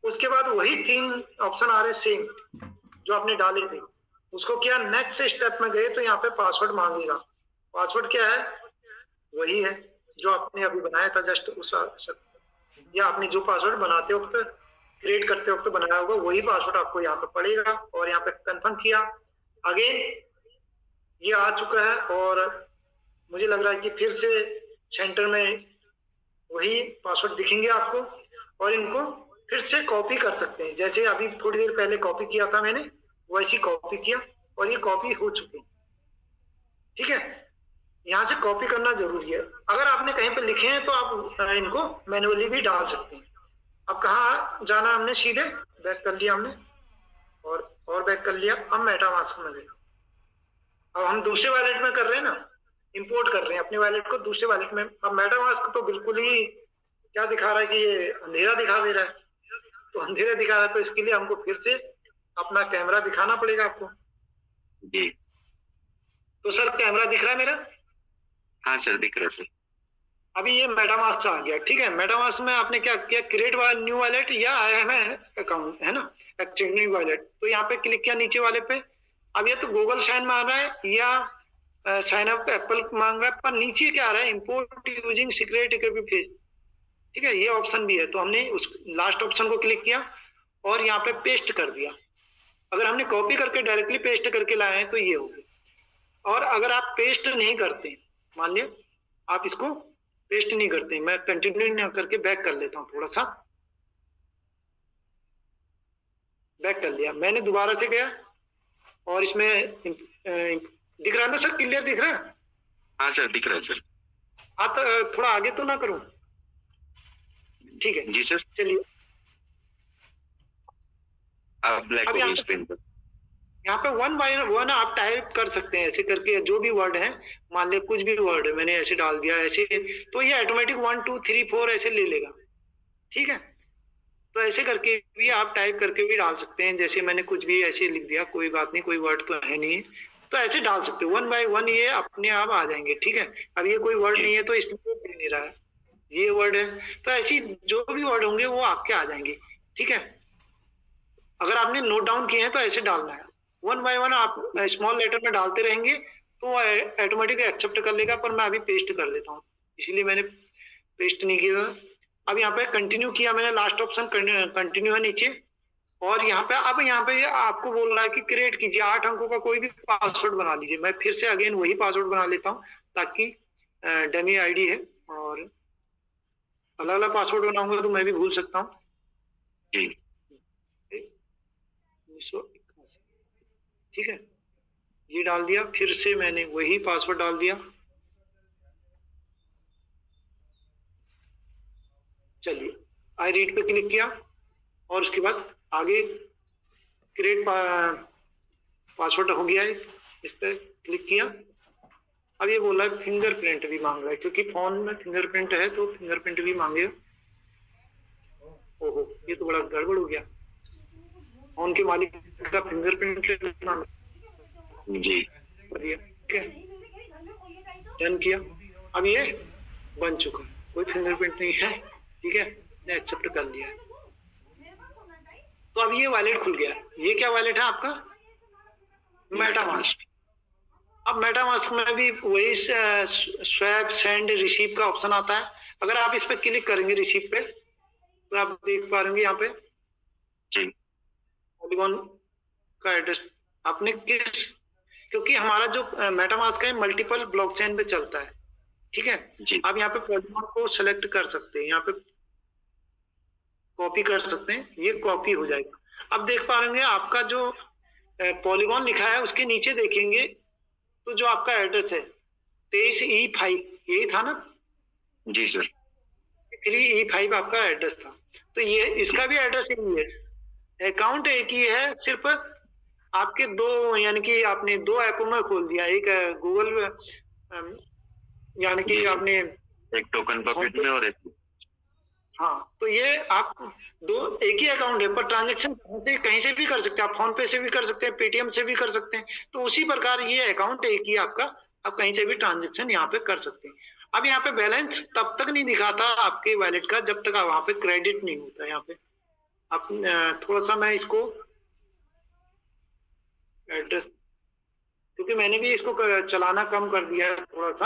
उसके बाद वही 3 ऑप्शन आ रहे सेम जो आपने डाले थे, उसको क्या नेक्स्ट स्टेप में गए तो यहाँ पे पासवर्ड मांगेगा। पासवर्ड क्या है, वही है जो आपने अभी बनाया था जस्ट उस, या आपने जो पासवर्ड बनाते वक्त क्रिएट करते वक्त बनाया होगा वही पासवर्ड आपको यहाँ पे पड़ेगा, और यहाँ पे कंफर्म किया, अगेन ये आ चुका है, और मुझे लग रहा है कि फिर से सेंटर में वही पासवर्ड दिखेंगे आपको, और इनको फिर से कॉपी कर सकते हैं, जैसे अभी थोड़ी देर पहले कॉपी किया था मैंने, वैसी कॉपी किया और ये कॉपी हो चुके हैं। ठीक है, यहाँ से कॉपी करना जरूरी है, अगर आपने कहीं पे लिखे हैं तो आप इनको मैन्युअली भी डाल सकते हैं। अब कहाँ जाना, हमने सीधे बैक कर लिया हमने, और बैक कर लिया, अब मेटामास्क में गए। अब हम दूसरे वॉलेट में कर रहे हैं ना, इंपोर्ट कर रहे हैं अपने वॉलेट को दूसरे वॉलेट में। अब मेटामास्क तो बिल्कुल ही क्या दिखा रहा है कि ये अंधेरा दिखा दे रहा है, तो अंधेरा दिखा रहा है तो इसके लिए हमको फिर से अपना कैमरा दिखाना पड़ेगा आपको जी। तो सर कैमरा दिख रहा है मेरा? हाँ सर दिख रहा है सर। अभी ये मेटामास्क आ गया। ठीक है, मेटामास्क में आपने क्या किया, क्रिएट न्यू वॉलेट या IAM अकाउंट है ना, एक्सचेंज न्यू वॉलेट, तो यहाँ पे क्लिक किया नीचे वाले पे। अब ये तो गूगल साइन मांग रहा है या साइन अप एप्पल मांग रहा है, पर नीचे क्या आ रहा है, import using secret recovery phase. ठीक है, ये ऑप्शन भी है, तो हमने उस लास्ट ऑप्शन को क्लिक किया और यहाँ पे पेस्ट कर दिया। अगर हमने कॉपी करके डायरेक्टली पेस्ट करके लाए हैं तो ये हो गया, और अगर आप पेस्ट नहीं करते, मान लिया आप इसको पेस्ट नहीं करते, मैं कंटिन्यू ना करके बैक कर लेता हूँ, थोड़ा सा बैक कर लिया मैंने, दोबारा से गया और इसमें दिख रहा है ना सर, क्लियर दिख रहा है? हाँ सर दिख रहा है सर। हाँ तो थोड़ा आगे तो ना करूं? ठीक है जी सर। चलिए आप ब्लैक हो स्क्रीन पर, यहाँ पे 1 बाय 1 आप टाइप कर सकते हैं, ऐसे करके जो भी वर्ड है, मान ले कुछ भी वर्ड है मैंने ऐसे डाल दिया ऐसे, तो ये ऑटोमेटिक 1 2 3 4 ऐसे ले लेगा। ठीक है, तो ऐसे करके भी आप टाइप करके भी डाल सकते हैं। जैसे मैंने कुछ भी ऐसे लिख दिया, कोई बात नहीं, कोई वर्ड तो है नहीं, तो ऐसे डाल सकते हो। 1 बाय 1 ये अपने आप आ जाएंगे, ठीक है। अब ये कोई वर्ड नहीं है तो इसलिए दे नहीं रहा है, ये वर्ड है, तो ऐसी जो भी वर्ड होंगे वो आपके आ जाएंगे, ठीक है। अगर आपने नोट डाउन किए हैं तो ऐसे डालना है, 1 बाय 1 आप स्मॉल लेटर में डालते रहेंगे तो ऑटोमेटिक एक्सेप्ट कर लेगा। पर मैं अभी पेस्ट कर देता हूँ, इसलिए मैंने पेस्ट नहीं किया। अब यहाँ पे कंटिन्यू किया मैंने, लास्ट ऑप्शन कंटिन्यू है नीचे, और यहाँ पे अब यहाँ पे आपको बोल रहा है कि क्रिएट कीजिए 8 अंकों का कोई भी पासवर्ड बना लीजिए। मैं फिर से अगेन वही पासवर्ड बना लेता हूँ ताकि डमी आईडी है, और अलग अलग पासवर्ड बनाऊंगा तो मैं भी भूल सकता हूँ। 1981, ठीक है, ये डाल दिया, फिर से मैंने वही पासवर्ड डाल दिया। चलिए आई रीड पे क्लिक किया और उसके बाद आगे क्रिएट पासवर्ड हो गया है, इस पर क्लिक किया। अब ये बोला है फिंगरप्रिंट भी मांग रहा है, क्योंकि फोन में फिंगरप्रिंट है तो फिंगरप्रिंट भी मांगेगा। ओहो, ये तो बड़ा गड़बड़ हो गया, फोन के मालिक का फिंगरप्रिंट जी, ठीक है, डन किया। अब ये बन चुका है, कोई फिंगरप्रिंट नहीं है, ठीक है, ने एक्सेप्ट कर लिया। तो अब ये वॉलेट खुल गया। ये क्या वॉलेट है आपका? मेटामास्क। अब मेटामास्क में भी वही स्वैप सेंड रिसीव का ऑप्शन आता है। अगर आप इस पे क्लिक करेंगे रिसीव पे तो आप देख पा रहे यहाँ पे पॉलीगॉन का एड्रेस आपने किस, क्योंकि हमारा जो मेटामास्क है मल्टीपल ब्लॉकचेन पे चलता है, ठीक है। आप यहाँ पे पॉलीगॉन को सिलेक्ट कर सकते हैं, यहाँ पे कॉपी कर सकते हैं, ये कॉपी हो जाएगा। अब देख पा रहे आपका जो पॉलीगॉन लिखा है उसके नीचे देखेंगे तो जो आपका एड्रेस है 23E5 यही था ना? जी सर, 3E5 आपका एड्रेस था। तो ये इसका भी एड्रेस यही है, अकाउंट एक ही है, सिर्फ आपके दो, यानी कि आपने दो ऐपों में खोल दिया, एक गूगल यानी कि आपने एक टोकन पॉकेट में और एक, हाँ, तो ये आप दो एक ही अकाउंट है, पर ट्रांजेक्शन कहीं से भी कर सकते हैं। आप फोन पे से भी कर सकते हैं, पेटीएम से भी कर सकते हैं। तो उसी प्रकार ये अकाउंट एक ही आपका, आप कहीं से भी ट्रांजेक्शन यहाँ पे कर सकते हैं। अब यहाँ पे बैलेंस तब तक नहीं दिखाता आपके वॉलेट का जब तक वहां पे क्रेडिट नहीं होता। यहाँ पे आप थोड़ा सा मैं इसको एड्रेस, क्योंकि मैंने भी इसको चलाना कम कर दिया है थोड़ा सा,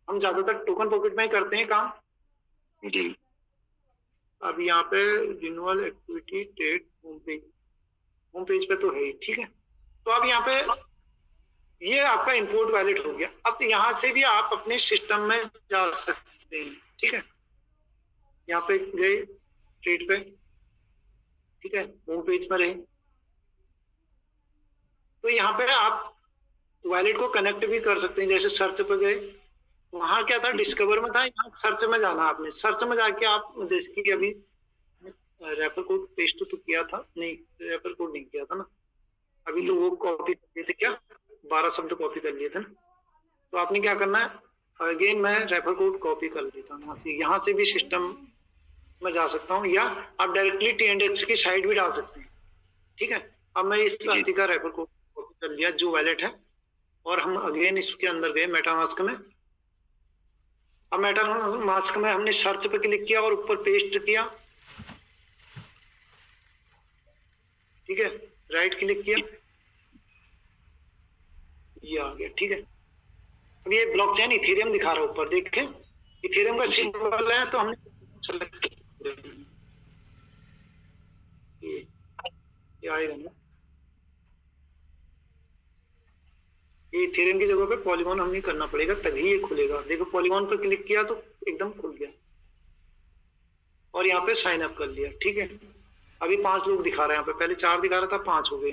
हम ज्यादातर टोकन पॉकेट में ही करते हैं काम जी। अब यहाँ पे renewal activity date home page पे तो है ही, ठीक है। तो अब यहाँ पे ये आपका इंपोर्ट वैलिड हो गया। अब यहाँ से भी आप अपने सिस्टम में जा सकते हैं, ठीक है। यहाँ पे गए ट्रेड पे, ठीक है, होम पेज पर रहे, तो यहाँ पे आप वैलिड को कनेक्ट भी कर सकते हैं। जैसे सर्च पे गए, वहां क्या था, डिस्कवर में था, यहाँ सर्च में जाना। आपने सर्च में जाके आप जैसे कि अभी रेफर कोड पेस्ट तो किया था, नहीं रेफर कोड नहीं किया था ना अभी, तो वो कॉपी कर लिए थे, क्या 12 शब्द कॉपी कर लिए थे ना। तो आपने क्या करना है, अगेन मैं रेफर कोड कॉपी कर लेता हूँ, यहाँ से भी सिस्टम में जा सकता हूँ, या आप डायरेक्टली TNDX की साइड भी डाल सकते हैं, ठीक है। अब मैं इस साथी का रेफर कोड कॉपी कर लिया जो वैलेट है, और हम अगेन इसके अंदर गए मेटामास्क में। अब मेटामास्क में हमने सर्च पे क्लिक किया और ऊपर पेस्ट किया, ठीक है, राइट क्लिक किया, ये आ गया, ठीक है। अब ये ब्लॉकचेन इथेरियम दिखा रहा है ऊपर, देखें इथेरियम का सिंबल है, तो हमने सेलेक्ट ये आएगा ना, ये इथेरियम की जगह पे पॉलीगॉन हमें करना पड़ेगा तभी ये खुलेगा। देखो पॉलीगॉन पर क्लिक किया तो एकदम खुल गया, और यहाँ पे साइन अप कर लिया, ठीक है। अभी 5 लोग दिखा रहे हैं यहाँ पे, पहले 4 दिखा रहा था, 5 हो गए।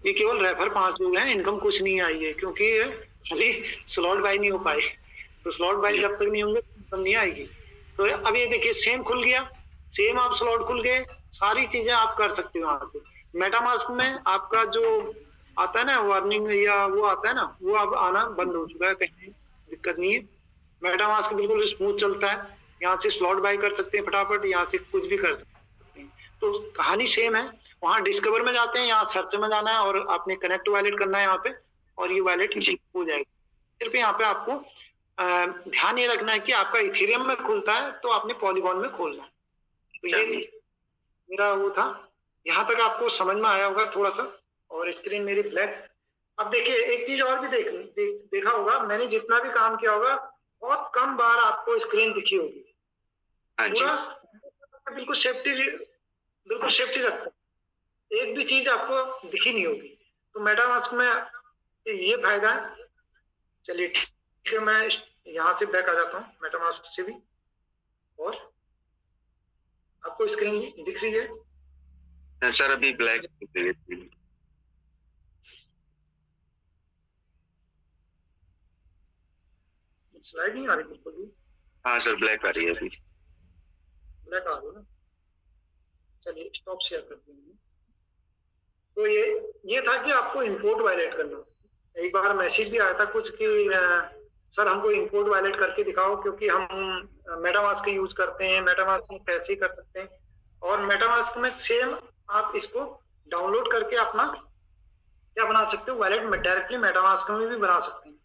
ये केवल रेफर 5 लोग हैं, इनकम कुछ नहीं आई है, क्योंकि खाली स्लॉट बाय नहीं हो पाए। तो स्लॉट बाय जब तक नहीं होंगे इनकम नहीं आएगी। तो अब ये देखिए सेम खुल गया, सेम आप स्लॉट खुल गए, सारी चीजें आप कर सकते हो वहां से। मेटामास्क में आपका जो आता है ना वार्निंग या वो आता है ना, वो अब आना बंद हो चुका है, कहीं दिक्कत नहीं है। मेटामास्क बिल्कुल स्मूथ चलता है, यहाँ से स्लॉट बाय कर सकते हैं फटाफट, यहाँ से कुछ भी कर सकते हैं। तो कहानी सेम है, वहाँ डिस्कवर में जाते हैं, यहाँ सर्च में जाना है और आपने कनेक्ट वॉलेट करना है यहाँ पे, और ये वॉलेट हो जाएगा। सिर्फ यहाँ पे आपको ध्यान ये रखना है कि आपका इथेरियम में खुलता है तो आपने पॉलीगॉन में खोलना है। तो ये मेरा वो था, यहाँ तक आपको समझ में आया होगा थोड़ा सा। और स्क्रीन मेरी ब्लैक। अब देखिए एक चीज और भी देखा होगा, मैंने जितना भी काम किया होगा बहुत कम बार आपको स्क्रीन दिखी होगी। पूरा बिल्कुल सेफ्टी रखता, एक भी चीज आपको दिखी नहीं होगी। तो मेटामास्क में ये फायदा है। चलिए ठीक है, मैं यहाँ से बैक आ जाता हूँ मेटामास्क से भी, और आपको स्क्रीन दिख रही है सर? अभी ब्लैक स्लाइड नहीं आ रही बिल्कुल भी। हाँ सर, ब्लैक आ रही है अभी। ब्लैक आ रही है ना? चलिए स्टॉप शेयर कर देंगे। तो ये था कि आपको इंपोर्ट वायलेट करना। एक बार मैसेज भी आया था कुछ कि सर हमको इंपोर्ट वायलेट करके दिखाओ, क्योंकि हम मेटामास्क यूज करते हैं, मेटामास्क में कैसे कर सकते हैं। और मेटामास्क में सेम आप इसको डाउनलोड करके अपना क्या बना सकते हो, वॉलेट में डायरेक्टली मेटामास्क में भी बना सकते हैं।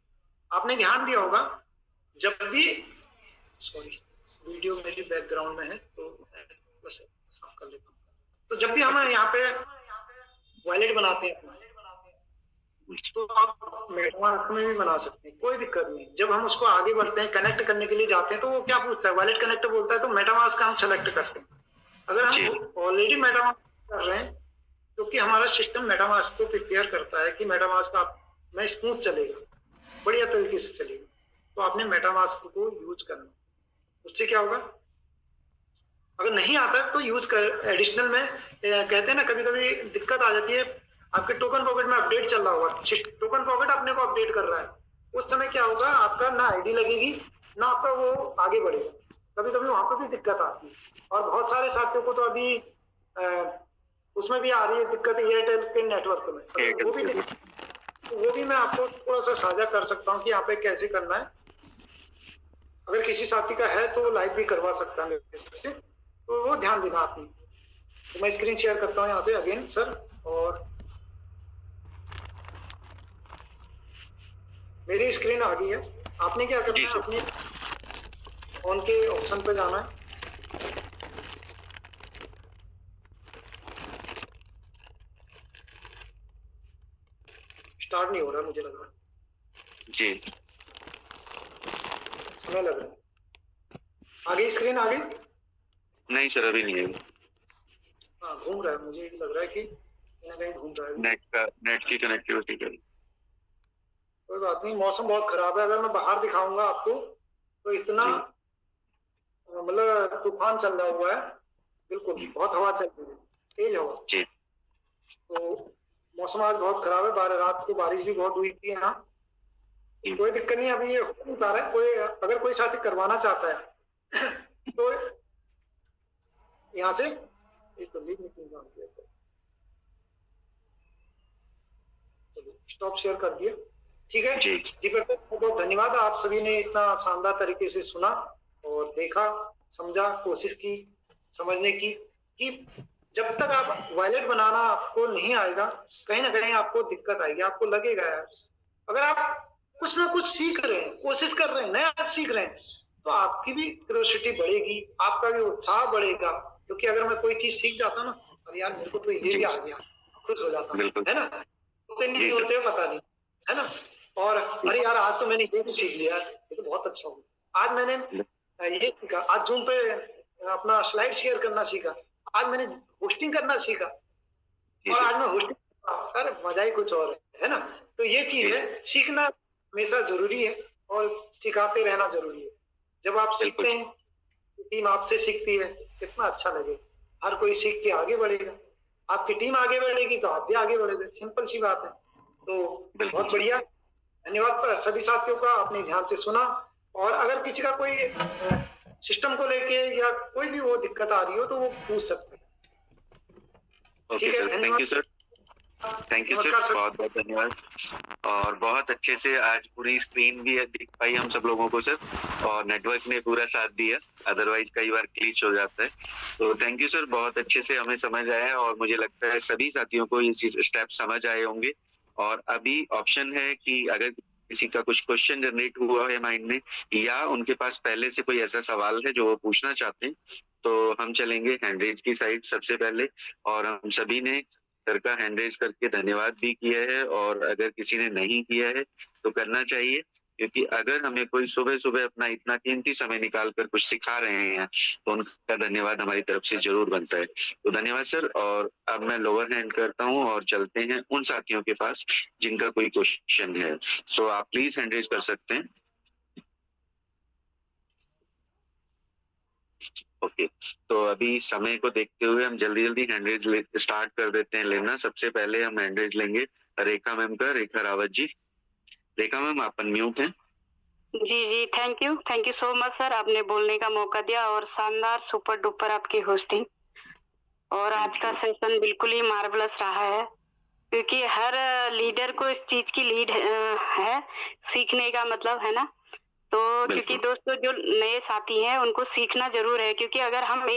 आपने ध्यान दिया होगा जब भी, सॉरी वीडियो मेरी बैकग्राउंड में है तो बस साफ कर लेता हूँ। तो जब भी हम यहाँ पे वॉलेट बनाते हैं अपना, तो आप मेटामास्क में भी बना सकते हैं, कोई दिक्कत नहीं। जब हम उसको आगे बढ़ते हैं, कनेक्ट करने के लिए जाते हैं, तो वो क्या पूछता है, वॉलेट कनेक्ट बोलता है, तो मेटामास्क का हम सेलेक्ट करते हैं। अगर हम ऑलरेडी मेटामास्क कर रहे हैं, क्योंकि हमारा सिस्टम मेटामास्क को प्रिपेयर करता है कि मेटामास्क आप में स्मूथ चलेगा, बढ़िया तरीके से चलेगा, तो आपने मेटामास्क को यूज करना। उससे क्या होगा, अगर नहीं आता तो यूज कर, एडिशनल में कहते हैं ना, कभी कभी दिक्कत आ जाती है, आपके टोकन पॉकेट में अपडेट चल रहा होगा, टोकन पॉकेट अपने को अपडेट कर रहा है, उस समय क्या होगा, आपका ना आईडी लगेगी ना आपका वो आगे बढ़ेगा। कभी कभी वहां पर भी दिक्कत आती है, और बहुत सारे साथियों को तो अभी उसमें भी आ रही है दिक्कत, एयरटेल के नेटवर्क में। वो भी मैं आपको थोड़ा सा साझा कर सकता हूँ कि यहाँ पे कैसे करना है। अगर किसी साथी का है तो लाइव भी करवा सकता है मेरे से, तो वो ध्यान देना आपने। तो मैं स्क्रीन शेयर करता हूँ यहाँ पे अगेन सर, और मेरी स्क्रीन आ गई है। आपने क्या करना है, अपने ऑन के ऑप्शन पे जाना है, स्टार्ट नहीं हो रहा मुझे लग रहा है जी, समय लग रहा है। आगे स्क्रीन आ गई? नहीं सर अभी नहीं है। हाँ घूम रहा है, मुझे लग रहा है कि कहीं घूम रहा है। नेट की कनेक्टिविटी का कोई बात नहीं, मौसम बहुत खराब है। अगर मैं बाहर दिखाऊंगा आपको तो इतना मतलब तूफान चल रहा हुआ है, बिल्कुल बहुत हवा चल रही है, तेज हवा। तो मौसम आज बहुत खराब है, रात को बारिश भी बहुत हुई थी यहाँ। कोई दिक्कत नहीं, अभी ये हो नहीं पा रहा है। कोई अगर कोई साथी करवाना चाहता है तो यहाँ से स्टॉप शेयर कर दिया, ठीक है जी। बहुत बहुत धन्यवाद, आप सभी ने इतना शानदार तरीके से सुना और देखा, समझा, कोशिश की समझने की कि जब तक आप वॉलेट बनाना आपको नहीं आएगा, कहीं ना कहीं आपको दिक्कत आएगी। आपको लगेगा यार, अगर आप कुछ ना कुछ सीख रहे हैं, कोशिश कर रहे हैं, नया सीख रहे हैं, तो आपकी भी क्यूरियोसिटी बढ़ेगी, आपका भी उत्साह बढ़ेगा। क्योंकि अगर मैं कोई चीज सीख जाता ना, अरे यार मेरे को तो ये भी आ गया, खुश हो जाता है ना, तो नहीं होते पता नहीं, है ना। और अरे यार आज तो मैंने ये भी सीख लिया, ये तो बहुत अच्छा हुआ। आज मैंने ये सीखा, आज जूम पे अपना स्लाइड शेयर करना सीखा, आज मैंने होस्टिंग करना सीखा, और आज मैं होस्टिंग, अरे मजा ही कुछ और है ना। तो ये चीज है, सीखना हमेशा जरूरी है और सिखाते रहना जरूरी है। जब आप सीखते हैं, टीम आपसे सीखती है, कितना अच्छा लगे। हर कोई सीख के आगे बढ़ेगा, आपकी टीम आगे बढ़ेगी तो आप भी आगे बढ़ेंगे, सिंपल सी बात है। तो बहुत बढ़िया, धन्यवाद पर सभी साथियों का, आपने ध्यान से सुना। और अगर किसी का कोई सिस्टम को लेके या कोई भी वो दिक्कत आ रही हो तो वो पूछ सकते हैं। ठीक है, धन्यवाद सर। थैंक यू सर, नमस्कार सर। बहुत बहुत धन्यवाद। और बहुत अच्छे से आज पूरी स्क्रीन भी दिख पाई हम सब लोगों को सर, और नेटवर्क ने पूरा साथ दिया, अदरवाइज कई बार ग्लिच हो जाता है। तो थैंक यू सर, बहुत अच्छे से हमें समझ आया और मुझे लगता है सभी साथियों को ये चीज स्टेप समझ आए होंगे। और अभी ऑप्शन है कि अगर किसी का कुछ क्वेश्चन जनरेट हुआ है माइंड में, या उनके पास पहले से कोई ऐसा सवाल है जो वो पूछना चाहते हैं, तो हम चलेंगे हैंड रेज की साइड सबसे पहले। और हम सभी ने सर का हैंड रेज करके धन्यवाद भी किया है, और अगर किसी ने नहीं किया है तो करना चाहिए, क्योंकि अगर हमें कोई सुबह सुबह अपना इतना कीमती समय निकाल कर कुछ सिखा रहे हैं तो उनका धन्यवाद हमारी तरफ से जरूर बनता है। तो धन्यवाद सर। और अब मैं लोअर हैंड करता हूँ और चलते हैं उन साथियों के पास जिनका कोई क्वेश्चन है। तो आप प्लीज हैंड रेज कर सकते हैं। ओके, तो अभी समय को देखते हुए हम जल्दी जल्दी हैंडरेज स्टार्ट कर देते हैं लेना। सबसे पहले हम हैंडरेज लेंगे रेखा मैम का, रेखा रावत जी। रेखा मैम आप अनम्यूट हैं। जी thank you so much sir, आपने बोलने का मौका दिया और शानदार सुपर डुपर आपकी होस्टिंग। और आज का सेशन बिल्कुल ही मार्वलस रहा है, क्योंकि हर लीडर को इस चीज की लीड है, सीखने का मतलब है ना। तो क्योंकि दोस्तों जो नए साथी हैं उनको सीखना जरूर है, क्योंकि अगर हम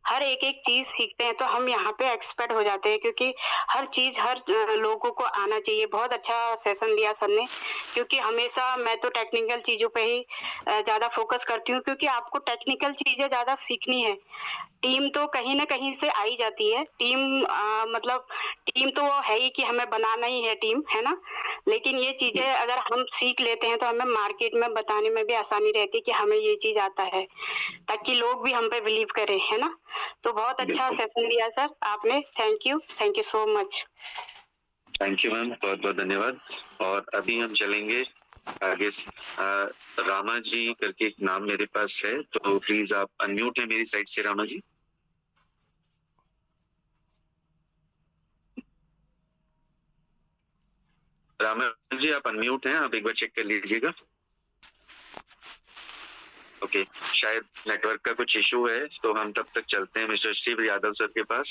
हर एक चीज सीखते हैं तो हम यहाँ पे एक्सपर्ट हो जाते हैं, क्योंकि हर चीज हर लोगों को आना चाहिए। बहुत अच्छा सेशन दिया सर ने, क्योंकि हमेशा मैं तो टेक्निकल चीजों पे ही ज्यादा फोकस करती हूँ, क्योंकि आपको टेक्निकल चीजें ज्यादा सीखनी है। टीम तो कहीं ना कहीं से आई जाती है, मतलब टीम तो वो है ही कि हमें बनाना ही है टीम, है ना। लेकिन ये चीजें अगर हम सीख लेते हैं तो हमें मार्केट में बताने में भी आसानी रहती है कि हमें ये चीज आता है, ताकि लोग भी हम पे बिलीव करें, है ना। तो बहुत अच्छा सेशन दिया सर आपने, thank you so much. Thank you ma'am, बहुत बहुत धन्यवाद। और अभी हम चलेंगे आगे। रामा जी करके एक नाम मेरे पास है, तो प्लीज आप अनम्यूट है मेरी साइड से रामा जी। रामा जी आप अनम्यूट हैं, आप एक बार चेक कर लीजिएगा। ओके, शायद नेटवर्क का कुछ इशू है, तो हम तब तक चलते हैं मिस्टर शिव यादव सर के पास।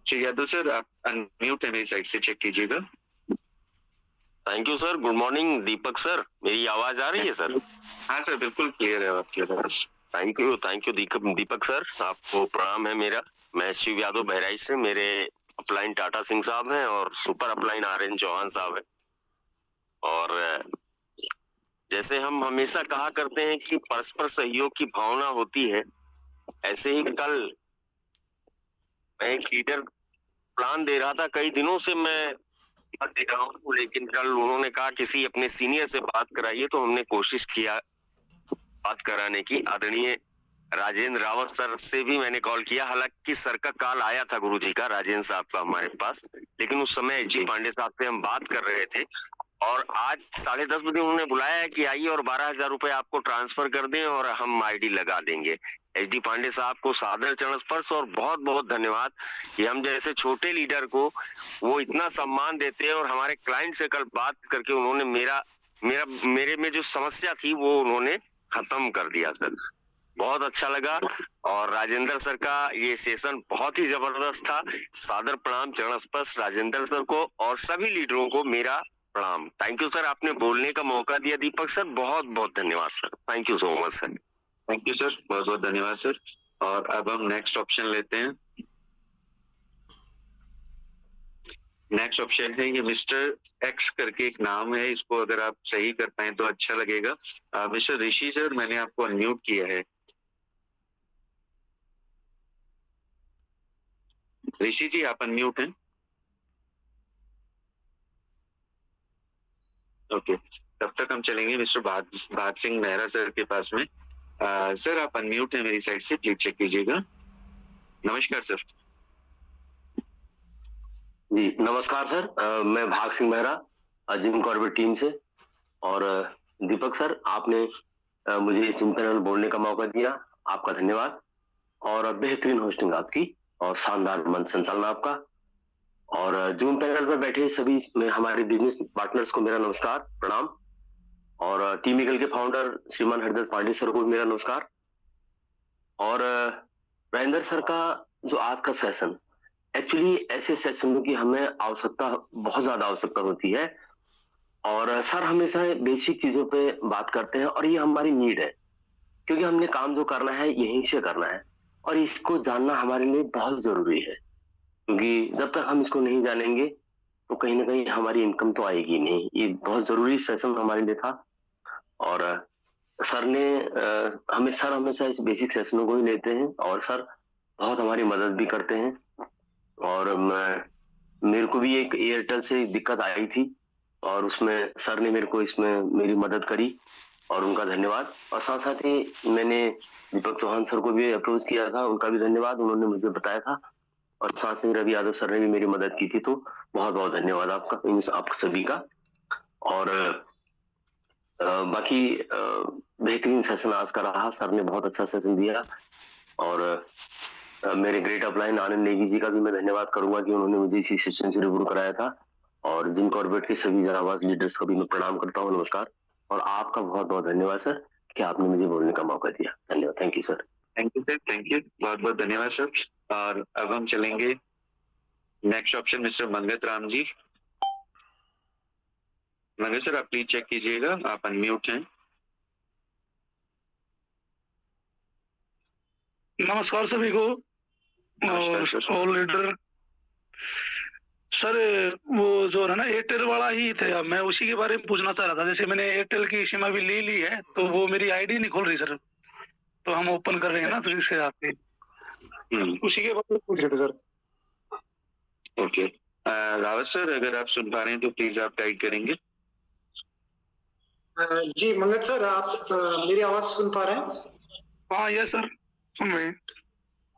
शिव यादव सर आप अनम्यूट है मेरी साइड से, चेक कीजिएगा। Thank you sir, good morning Deepak sir, मेरी आवाज आ रही है सर? हाँ सर, बिल्कुल क्लियर है आपकी आवाज। थैंक यू दीपक सर, आपको प्रणाम है मेरा। मैं शिव यादव बहराइच से, मेरे अपलाइन टाटा सिंह साहब हैं और सुपर अपलाइन आर.एन. चौहान साहब हैं। और जैसे हम हमेशा कहा करते हैं कि परस्पर सहयोग की भावना होती है, ऐसे ही कल मैं एक लीडर प्लान दे रहा था, कई दिनों से मैं दे रहा हूँ, लेकिन कल उन्होंने कहा किसी अपने सीनियर से बात कराइए, तो हमने कोशिश किया बात कराने की। आदरणीय राजेंद्र रावत सर से भी मैंने कॉल किया, हालांकि सर का कॉल आया था गुरुजी का, राजेंद्र साहब का हमारे पास, लेकिन उस समय जी पांडे साहब से हम बात कर रहे थे। और आज 10:30 बजे उन्होंने बुलाया है कि आइए और 12,000 रुपए आपको ट्रांसफर कर दें और हम आईडी लगा देंगे। एच.डी. पांडे साहब को सादर चरण स्पर्श और बहुत बहुत धन्यवाद कि हम जैसे छोटे लीडर को वो इतना सम्मान देते हैं। और हमारे क्लाइंट से कल बात करके उन्होंने मेरे में जो समस्या थी वो उन्होंने खत्म कर दिया सर, बहुत अच्छा लगा। और राजेंद्र सर का ये सेशन बहुत ही जबरदस्त था। सादर प्रणाम, चरण स्पर्श राजेंद्र सर को और सभी लीडरों को मेरा प्रणाम। थैंक यू सर, आपने बोलने का मौका दिया दीपक सर, बहुत बहुत धन्यवाद sir, thank you so much sir. Thank you sir, बहुत बहुत धन्यवाद सर। और अब हम नेक्स्ट ऑप्शन लेते हैं। नेक्स्ट ऑप्शन है ये मिस्टर एक्स करके एक नाम है, इसको अगर आप सही कर पाए तो अच्छा लगेगा। मिस्टर ऋषि सर, मैंने आपको अनम्यूट किया है। ऋषि जी आप अनम्यूट हैं। ओके, तब तक हम चलेंगे मिस्टर भाग सिंह मेहरा सर के पास में। सर आप अनम्यूट हैं मेरी साइड से, प्लीज चेक कीजिएगा। नमस्कार सर। जी नमस्कार सर, मैं भाग Singh Mehra Jim Corbett team से। और दीपक सर, आपने मुझे इस जिम पैनल में बोलने का मौका दिया, आपका धन्यवाद। और बेहतरीन होस्टिंग आपकी और शानदार मंच संचालन आपका। और जूम पैनल पर बैठे सभी हमारे बिजनेस पार्टनर्स को मेरा नमस्कार प्रणाम। और टीम ईगल के फाउंडर श्रीमान हरदर पांडे सर को भी मेरा नमस्कार। और राजेंद्र सर का जो आज का सेशन एक्चुअली ऐसे सेशनों की हमें आवश्यकता, बहुत ज्यादा आवश्यकता होती है। और सर हमेशा बेसिक चीजों पे बात करते हैं और ये हमारी नीड है, क्योंकि हमने काम जो करना है यहीं से करना है और इसको जानना हमारे लिए बहुत जरूरी है, क्योंकि जब तक हम इसको नहीं जानेंगे तो कहीं ना कहीं हमारी इनकम तो आएगी नहीं। ये बहुत जरूरी सेशन हमारे लिए था। और सर ने सर हमेशा इस बेसिक सेशनों को ही लेते हैं और सर बहुत हमारी मदद भी करते हैं। और मेरे को भी एक एयरटेल से दिक्कत आई थी और उसमें सर ने मेरे को इसमें मेरी मदद करी और उनका धन्यवाद। और साथ साथ ही मैंने दीपक चौहान सर को भी अप्रोच किया था, उनका भी धन्यवाद, उन्होंने मुझे बताया था। और साथ ही रवि यादव सर ने भी मेरी मदद की थी, तो बहुत बहुत धन्यवाद आपका, आप सभी का। और बाकी बेहतरीन सेशन आज का रहा, सर ने बहुत अच्छा सेशन दिया। और मेरे ग्रेट अपलाइन आनंद नेगी जी का भी मैं धन्यवाद करूंगा कि उन्होंने मुझे इसी सेशन से रूबरू कराया था। और जिन कॉर्पोरेट के सभी जनाबाज लीडर्स का भी मैं प्रणाम करता हूँ, नमस्कार। और आपका बहुत बहुत धन्यवाद सर कि आपने मुझे बोलने का मौका दिया। धन्यवाद। Thank you sir. Thank you sir, thank you, बहुत बहुत धन्यवाद सर। और अब हम चलेंगे next option mister Mangat Ram ji. Mangat sir आप प्लीज चेक कीजिएगा, आप अनम्यूट हैं। नमस्कार सभी को। नमस्कार और ऑल लीडर सर, वो जो है ना एयरटेल वाला ही थे, अब मैं उसी के बारे में पूछना चाह रहा था। जैसे मैंने एयरटेल की सिम अभी ले ली है तो वो मेरी आईडी नहीं खुल रही सर, तो हम ओपन कर रहे हैं ना, तो इसके आपके उसी के बारे में पूछ रहे थे सर। ओके रावत सर, अगर आप सुन पा रहे हैं तो प्लीज आप गाइड करेंगे। जी मंगत सर, आप मेरी आवाज सुन पा रहे हैं? हाँ यस सर, सुन रहे हैं।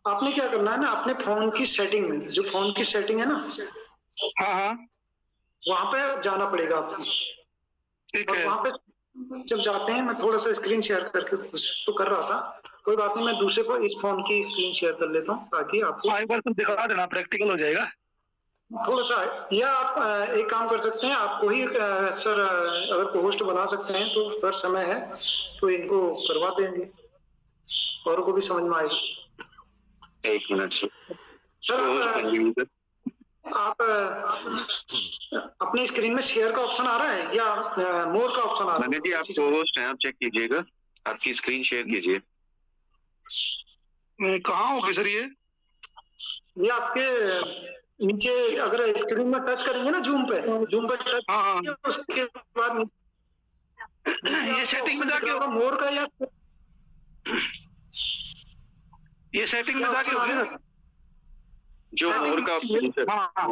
आपने क्या करना है ना, अपने फोन की सेटिंग में, जो फोन की सेटिंग है ना, हाँ हाँ वहां पे जाना पड़ेगा आपको। ठीक और है। वहां पे जब जाते हैं, मैं थोड़ा सा स्क्रीन शेयर करके कुछ तो कर रहा था, कोई बात नहीं, मैं दूसरे को इस फोन की स्क्रीन शेयर कर लेता हूँ ताकि आपको हाँ एक बार तुम दिखा देना, प्रैक्टिकल हो जाएगा थोड़ा सा। या आप एक काम कर सकते हैं, आपको ही सर अगर को होस्ट बना सकते हैं तो अगर समय है तो इनको करवा देंगे, औरों को भी समझ में आएगा। एक मिनट सर आप अपनी स्क्रीन में शेयर का ऑप्शन आ रहा है या मोर का ऑप्शन आ रहा है? जी आप होस्ट हैं, आप चेक कीजिएगा, आपकी स्क्रीन शेयर कीजिए। कहाँ होगी सर ये आपके नीचे अगर स्क्रीन में टच करेंगे ना, जूम पे टच, हाँ उसके बाद ये सेटिंग में जाके होगा मोर का, या ये सेटिंग में जाके होगी सर, जो मोर का ऑप्शन, हाँ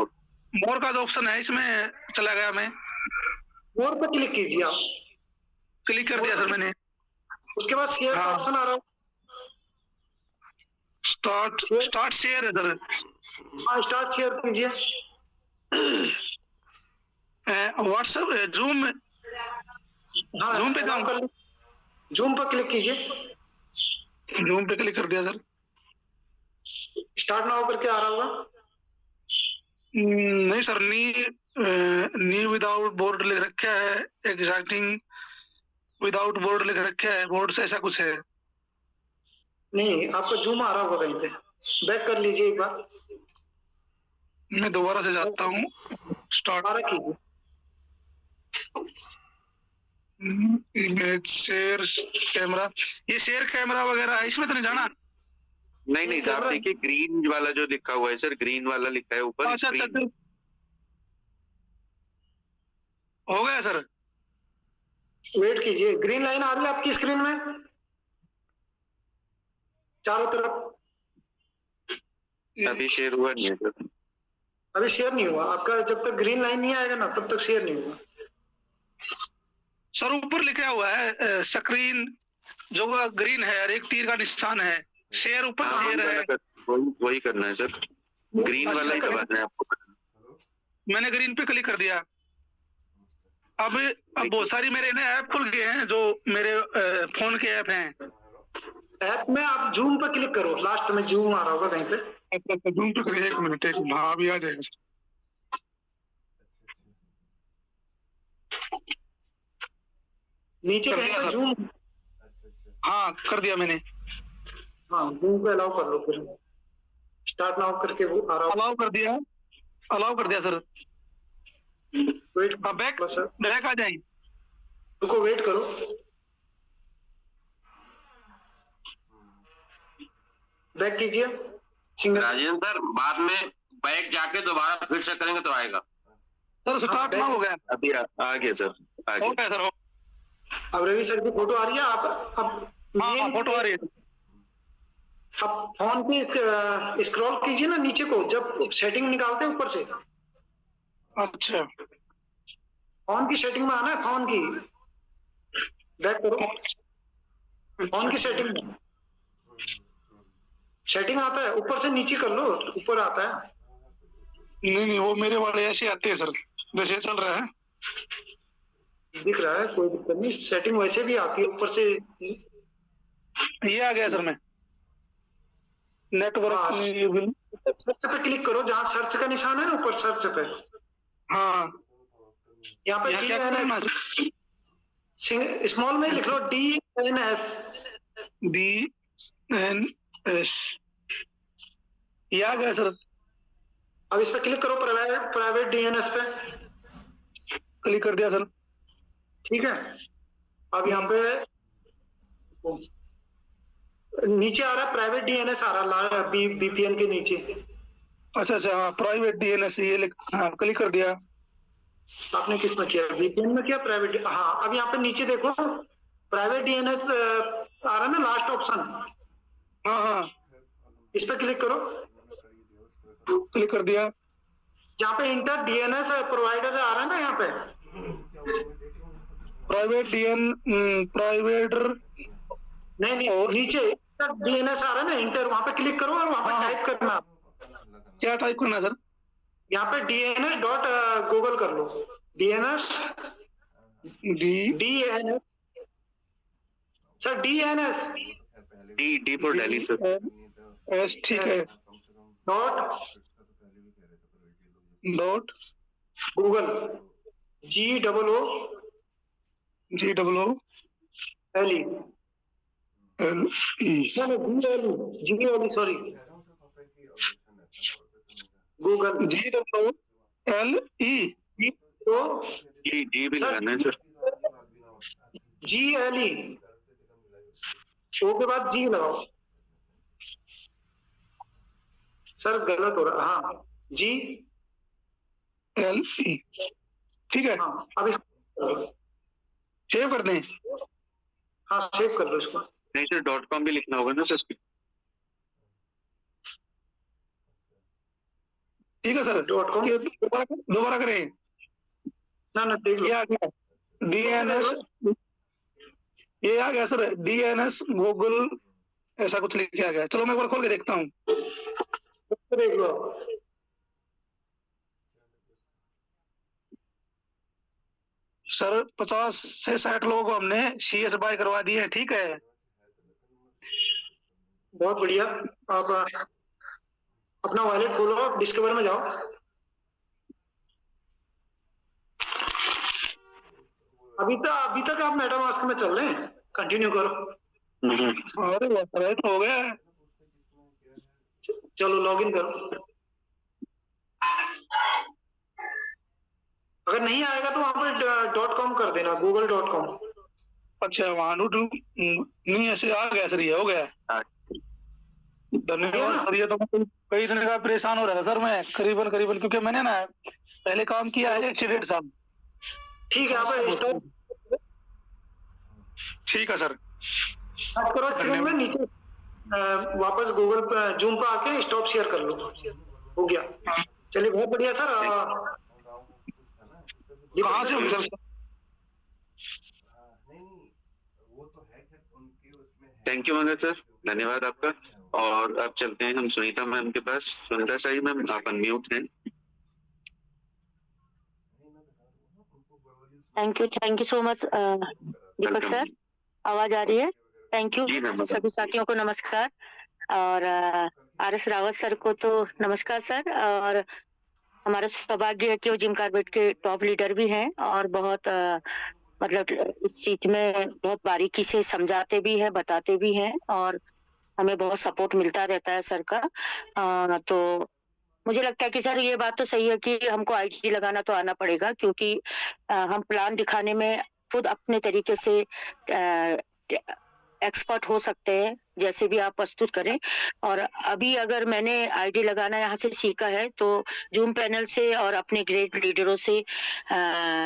मोर का जो ऑप्शन है इसमें चला गया, मैं मोर पर क्लिक कीजिए आप। क्लिक कर दिया सर मैंने। उसके बाद शेयर का ऑप्शन आ रहा है, स्टार्ट शेयर है सर। हाँ स्टार्ट शेयर कीजिए। व्हाट्सएप जूम, हाँ जूम पे काम कर, जूम पर क्लिक कीजिए। जूम पे क्लिक कर दिया सर। स्टार्ट नाउ करके आ रहा होगा। नहीं सर, नी विदाउट बोर्ड लिख रखा है, एग्जैक्टिंग विदाउट बोर्ड लिख रखा है, बोर्ड से ऐसा कुछ है नहीं। आपका जूम आ रहा होगा कहीं पे, बैक कर लीजिए एक बार। मैं दोबारा से जाता हूँ, स्टार्ट कीजिए। इमेज शेयर कैमरा, ये शेयर कैमरा वगैरह है, इसमें तो नहीं जाना। नहीं आप देखिए ग्रीन वाला जो लिखा हुआ है सर, ग्रीन वाला लिखा है ऊपर। अच्छा हो गया सर, वेट कीजिए। ग्रीन लाइन आ रही है आपकी स्क्रीन में चारों तरफ। अभी शेयर हुआ नहीं है सर, अभी शेयर नहीं हुआ आपका। जब तक ग्रीन लाइन नहीं आएगा ना तब तक शेयर नहीं हुआ सर। ऊपर लिखा हुआ है स्क्रीन जो ग्रीन है और एक तीर का निशान है, शेयर ऊपर शेयर है, वही करना है सर, ग्रीन वाला ही दबाना है आपको। मैंने ग्रीन पे क्लिक कर दिया। अब बहुत सारी मेरे ना ऐप खुल गए हैं जो मेरे फोन के ऐप हैं। ऐप में आप जूम पर क्लिक करो, लास्ट में जूम आ रहा होगा कहीं पे। अच्छा जूम पे करिए, एक मिनट, हाँ अभी आ जाएगा सर। नीचे कहीं पे जूम, हाँ कर दिया मैंने। हाँ जूम पे अलाउ कर लो फिर। स्टार्ट नाउ करके वो आ रहा अलाउ कर दिया sir. Wait back sir, back आ जाए। रुको वेट करो। बैक कीजिए सिंगल। राजेंद्र सर बाद में बैक जाके दोबारा फिर से करेंगे तो आएगा। सर स्टार्ट ना हो गया। अभी आ गया सर, आ हो गया। गया सर। अब रवि सर की फोटो आ रही है। आप अब हाँ फोटो आ रही है। अब फोन पे स्क्रॉल कीजिए ना नीचे को, जब सेटिंग निकालते हैं ऊपर से। अच्छा फोन की सेटिंग में आना है, फोन की बैक करो। फोन की सेटिंग में सेटिंग आता है, ऊपर से नीचे कर लो, ऊपर आता है। नहीं वो मेरे वाले ऐसे आते हैं सर, जैसे चल रहा है। दिख रहा है, कोई दिक्कत नहीं। सेटिंग वैसे भी आती है ऊपर से। ये आ गया सर। मैं नेटवर्क सर्च पे क्लिक करो, जहाँ सर्च का निशान है ना ऊपर, सर्च पे। हाँ यहाँ पे क्या करना? स्मॉल में लिख लो DNS। DNS ये आ गया सर। अब इस पे क्लिक करो, प्राइवेट DNS पे क्लिक कर दिया सर। ठीक है। अब यहाँ पे नीचे आ रहा है प्राइवेट DNS आ रहा है VPN के नीचे। अच्छा हाँ प्राइवेट DNS ये हाँ क्लिक कर दिया। आपने किस में किया? VPN में किया, प्राइवेट? हाँ अब यहाँ पे नीचे देखो प्राइवेट DNS आ रहा है ना, लास्ट ऑप्शन। हाँ इस पे क्लिक करो। क्लिक कर दिया। जहाँ पे इंटर DNS प्रोवाइडर आ रहा है ना, यहाँ पे प्रोवाइडर नहीं नीचे DNS आ रहा है ना, इंटर, वहां पे क्लिक करो और वहां पे टाइप करना। क्या टाइप करना सर? यहाँ पे DNS.Google कर लो। DNS sir, DNS D for Delhi sir. S ठीक है। Dot Google GOOGLE GLE sorry, Google GLE जी भी लगाना है सर। GLE ओ के बाद G लगाओ। सर गलत हो रहा। हाँ GLE ठीक है। हाँ अब इसको सेव कर दें। हाँ सेव कर लो इसको। नहीं सर .com भी लिखना होगा ना सर। ठीक है सर, .com दोबारा करें ना देख लो। ये आ गया DNS, ये आ गया सर DNS गूगल ऐसा कुछ लिख के आ गया। चलो मैं एक बार खोल के देखता हूँ। देख लो सर 50 से 60 लोगों को हमने CS बाय करवा दिए है। ठीक है, बहुत बढ़िया। आप अपना वॉलेट खोलो, डिस्कवर में जाओ। अभी तक आप मेटामास्क में चल रहे हैं, कंटिन्यू करो। अरे तो हो गया है। चलो लॉगिन करो। अगर नहीं आएगा तो वहां पर .com कर देना, google.com। अच्छा वहां नहीं ऐसे आ गया सर, ये हो गया। धन्यवाद सर। ये तो मैं कई दिन का परेशान हो रहा था सर मैं, करीबन क्योंकि मैंने ना पहले काम किया है एक्सीडेंट साहब। ठीक है, आप ठीक है सर। टच करो स्क्रीन में नीचे, वापस गूगल पे जूम पे आके स्टॉप शेयर कर लो। हो गया। चलिए बहुत बढ़िया सर। कहाँ से हो sir? Thank you Manoj sir, धन्यवाद आपका। और अब चलते हैं हम सुनीता मैम के पास। सुनीता शाही मैम आप अनम्यूट हैं। Thank you so much Deepak sir. आवाज आ रही है? Thank you. सभी साथियों को नमस्कार, और RS रावत सर को तो नमस्कार सर। और हमारा सौभाग्य है कि वो जिम कॉर्बेट के टॉप लीडर भी हैं और बहुत मतलब इस चीज में बहुत बारीकी से समझाते भी हैं, बताते भी हैं। और हमें बहुत सपोर्ट मिलता रहता है सर का। तो मुझे लगता है कि सर ये बात तो सही है कि हमको आईडी लगाना तो आना पड़ेगा, क्योंकि हम प्लान दिखाने में खुद अपने तरीके से एक्सपर्ट हो सकते हैं, जैसे भी आप प्रस्तुत करें। और अभी अगर मैंने आईडी लगाना यहाँ से सीखा है तो जूम पैनल से और अपने ग्रेट लीडरों से,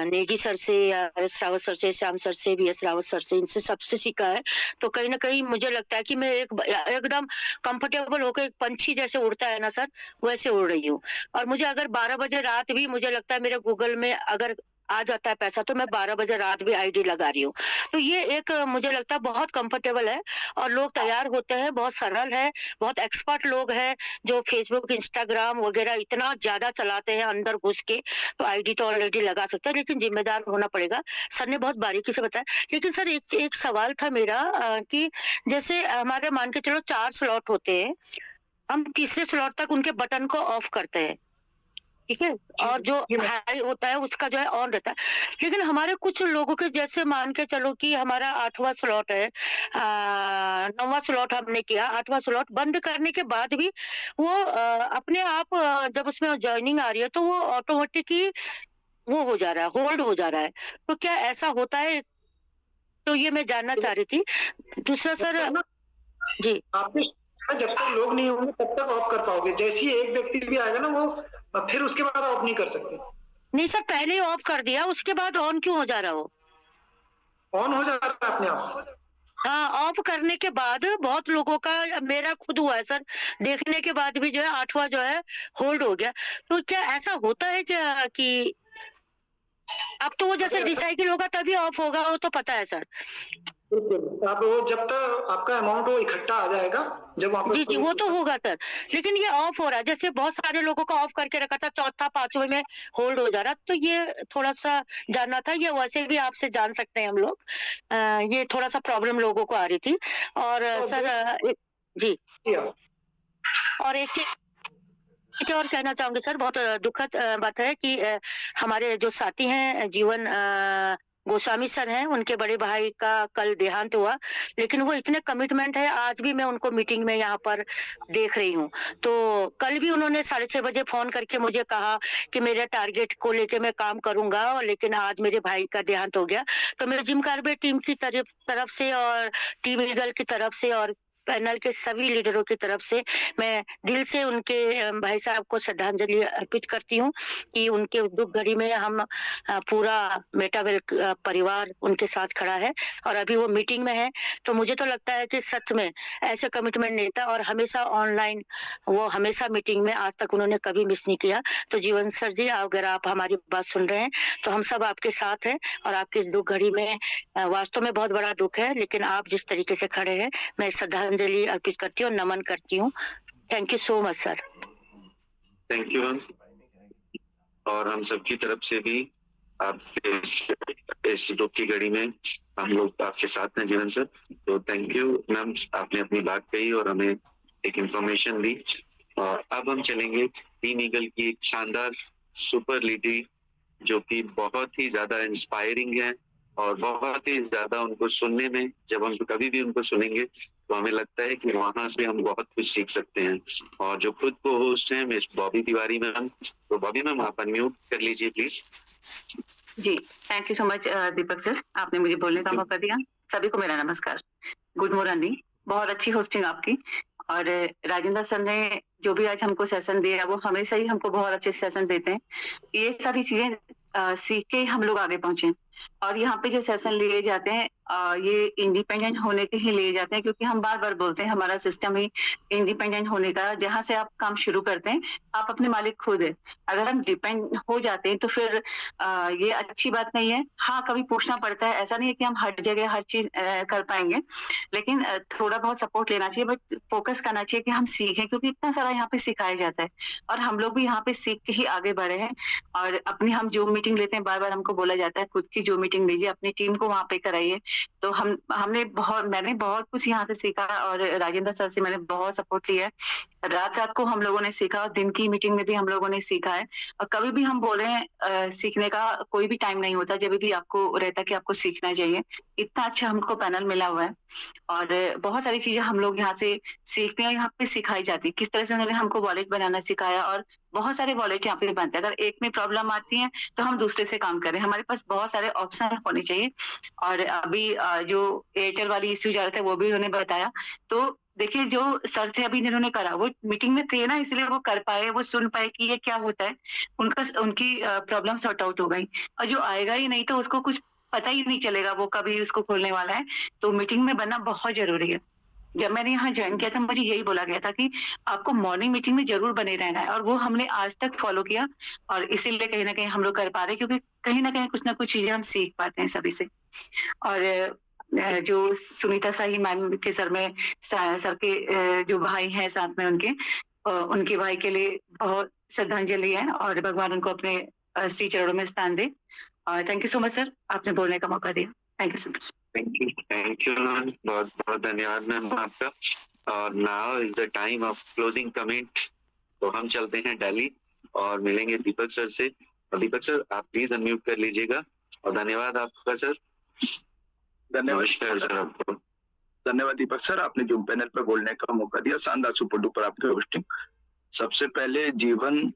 नेगी सर से, एस रावत सर से, श्याम सर से, वी एस रावत सर से, इनसे सबसे सीखा है। तो कहीं ना कहीं मुझे लगता है कि मैं एकदम कंफर्टेबल होकर एक पंछी जैसे उड़ता है ना सर, वैसे उड़ रही हूँ। और मुझे अगर 12 बजे रात भी मुझे लगता है मेरे गूगल में अगर आ जाता है पैसा, तो मैं 12 बजे रात भी आईडी लगा रही हूँ। तो ये एक मुझे लगता है बहुत कंफर्टेबल है, और लोग तैयार होते हैं, बहुत सरल है, बहुत एक्सपर्ट लोग हैं जो फेसबुक, इंस्टाग्राम वगैरह इतना ज्यादा चलाते हैं अंदर घुस के। तो आईडी तो ऑलरेडी लगा सकते हैं, लेकिन जिम्मेदार होना पड़ेगा। सर ने बहुत बारीकी से बताया। लेकिन सर एक सवाल था मेरा, कि जैसे हमारे मान के चलो 4 स्लॉट होते हैं, हम तीसरे स्लॉट तक उनके बटन को ऑफ करते हैं, ठीक है, और जो हाई होता है उसका जो है ऑन रहता है। लेकिन हमारे कुछ लोगों के, जैसे मान के चलो कि हमारा 8वां स्लॉट है, 9वां स्लॉट हमने किया, 8वां स्लॉट बंद करने के बाद भी वो अपने आप जब उसमें ज्वाइनिंग आ रही है तो वो ऑटोमेटिक ही वो हो जा रहा है, होल्ड हो जा रहा है। तो क्या ऐसा होता है? तो ये मैं जानना चाह रही थी। दूसरा सर जी, आपके जब तक लोग नहीं होंगे तब तक ऑफ कर पाओगे, जैसे ही एक व्यक्ति भी आएगा ना वो फिर उसके बाद ऑफ नहीं कर सकते। नहीं सर, पहले ही ऑफ कर दिया, उसके बाद ऑन क्यों हो जा रहा हो? ऑन हो जा रहा है अपने आप। हाँ, ऑफ करने के बाद बहुत लोगों का, मेरा खुद हुआ है सर, देखने के बाद भी जो है 8वां जो है होल्ड हो गया। तो क्या ऐसा होता है क्या कि अब तो वो जैसे रिसाइकिल होगा तभी ऑफ होगा, वो तो पता है सर। आप वो जब तक आपका अमाउंट वो इकट्ठा आ जाएगा, जब आप जी वो तो होगा सर, लेकिन ये ऑफ हो रहा है, जैसे बहुत सारे लोगों को ऑफ करके रखा था, चौथा 5वें में होल्ड हो जा रहा, तो ये थोड़ा सा जानना था। ये वैसे भी आपसे जान सकते हैं हम लोग, ये थोड़ा सा प्रॉब्लम लोगों को आ रही थी। और सर जी, और एक चीज और कहना चाहूंगी सर, बहुत दुखद बात है कि हमारे जो साथी हैं जीवन गोस्वामी सर हैं, उनके बड़े भाई का कल देहांत हुआ, लेकिन वो इतने कमिटमेंट है, आज भी मैं उनको मीटिंग में यहाँ पर देख रही हूँ। तो कल भी उन्होंने 6:30 बजे फोन करके मुझे कहा कि मेरे टारगेट को लेके मैं काम करूंगा, लेकिन आज मेरे भाई का देहांत हो गया। तो मेरे जिम कार्बेट टीम की तरफ से और टीम ईगल की तरफ से और पैनल के सभी लीडरों की तरफ से मैं दिल से उनके भाई साहब को श्रद्धांजलि अर्पित करती हूँ कि उनके दुख घड़ी में हम पूरा मेटावेल परिवार उनके साथ खड़ा है, और अभी वो मीटिंग में है। तो मुझे तो लगता है कि सच में ऐसे कमिटमेंट नहीं था, और हमेशा ऑनलाइन, वो हमेशा मीटिंग में, आज तक उन्होंने कभी मिस नहीं किया। तो जीवन सर जी, अगर आप हमारी बात सुन रहे हैं तो हम सब आपके साथ हैं, और आपकी इस दुख घड़ी में वास्तव में बहुत बड़ा दुख है, लेकिन आप जिस तरीके से खड़े हैं, मैं श्रद्धांजलि अर्पित करती हूँ, नमन करती हूँ। Thank you so much sir. Thank you ma'am, और हम सबकी तरफ से भी आपके इस दुख की घड़ी में हम लोग आपके साथ हैं जीवन सर। तो थैंक यू मैम, आपने अपनी बात कही और हमें एक इंफॉर्मेशन दी। और अब हम चलेंगे टीम ईगल की एक शानदार सुपर लेडी, जो कि बहुत ही ज्यादा इंस्पायरिंग है, और बहुत ही ज्यादा उनको सुनने में, जब हम कभी भी उनको सुनेंगे तो हमें लगता है कि वहां से हम बहुत कुछ सीख सकते हैं। और जो खुद को होस्ट हैं मिस बॉबी तिवारी मैम, तो बॉबी मैम आप अनम्यूट कर लीजिए प्लीज। जी, thank you so much Deepak sir, आपने मुझे बोलने का मौका दिया। सभी को मेरा नमस्कार, गुड मॉर्निंग। बहुत अच्छी होस्टिंग आपकी, और राजेंद्र सर ने जो भी आज हमको सेशन दिया वो हमेशा ही हमको बहुत अच्छे सेशन देते हैं। ये सारी चीजें सीख के हम लोग आगे पहुंचे, और यहाँ पे जो सेशन लिए जाते हैं ये इंडिपेंडेंट होने के ही लिए जाते हैं, क्योंकि हम बार बार बोलते हैं हमारा सिस्टम ही इंडिपेंडेंट होने का। जहाँ से आप काम शुरू करते हैं आप अपने मालिक खुद है। अगर हम डिपेंड हो जाते हैं तो फिर ये अच्छी बात नहीं है। हाँ, कभी पूछना पड़ता है, ऐसा नहीं है कि हम हर जगह हर चीज कर पाएंगे, लेकिन थोड़ा बहुत सपोर्ट लेना चाहिए, बट फोकस करना चाहिए कि हम सीखें, क्योंकि इतना सारा यहाँ पे सिखाया जाता है, और हम लोग भी यहाँ पे सीख के ही आगे बढ़े हैं। और अपनी हम जो मीटिंग लेते हैं, बार बार हमको बोला जाता है खुद की जो मीटिंग लीजिए, अपनी टीम को वहाँ पे कराइए। तो मैंने बहुत कुछ यहाँ से सीखा और राजेंद्र सर से मैंने बहुत सपोर्ट लिया है। रात को हम लोगों ने सीखा और दिन की मीटिंग में भी हम लोगों ने सीखा है। और कभी भी हम बोले सीखने का कोई भी टाइम नहीं होता, जब भी आपको रहता कि आपको सीखना चाहिए। इतना अच्छा हमको पैनल मिला हुआ है और बहुत सारी चीजें हम लोग यहाँ से सीखते हैं, यहाँ पे सिखाई जाती है। किस तरह से उन्होंने हमको वॉलेट बनाना सिखाया और बहुत सारे वॉलेट यहाँ पे बनते हैं। अगर एक में प्रॉब्लम आती है तो हम दूसरे से काम करें, हमारे पास बहुत सारे ऑप्शन होने चाहिए। और अभी जो एयरटेल वाली इश्यू जा रहा था वो भी उन्होंने बताया। तो देखिए जो सर थे अभी जिन्होंने करा, वो मीटिंग में थे ना, इसलिए वो कर पाए, वो सुन पाए कि ये क्या होता है, उनकी प्रॉब्लम सॉर्ट आउट हो गई। और जो आएगा ही नहीं तो उसको कुछ पता ही नहीं चलेगा वो कभी उसको खोलने वाला है। तो मीटिंग में बनना बहुत जरूरी है। जब मैंने यहाँ ज्वाइन किया था मुझे यही बोला गया था कि आपको मॉर्निंग मीटिंग में जरूर बने रहना है, और वो हमने आज तक फॉलो किया और इसीलिए कहीं ना कहीं हम लोग कर पा रहे हैं, क्योंकि कहीं ना कहीं कुछ ना कुछ चीजें हम सीख पाते हैं सभी से। और जो सुनीता साही मैम के सर के जो भाई हैं साथ में उनके भाई के लिए बहुत श्रद्धांजलि है और भगवान उनको अपने श्री चरणों में स्थान दे। Thank you so much sir, आपने बोलने का मौका दिया। Thank you so much. Thank you ma'am, बहुत बहुत धन्यवाद मैम आपका। और now is the time of closing comment. तो हम चलते हैं दिल्ली और मिलेंगे दीपक सर से। और दीपक सर आप प्लीज अनम्यूट कर लीजिएगा। और धन्यवाद आपका सर। नमस्कार सर आपको। धन्यवाद दीपक सर, आपने जो पैनल पर बोलने का मौका दिया, शानदार सुपर डुपर आपकी होस्टिंग। सबसे पहले जीवन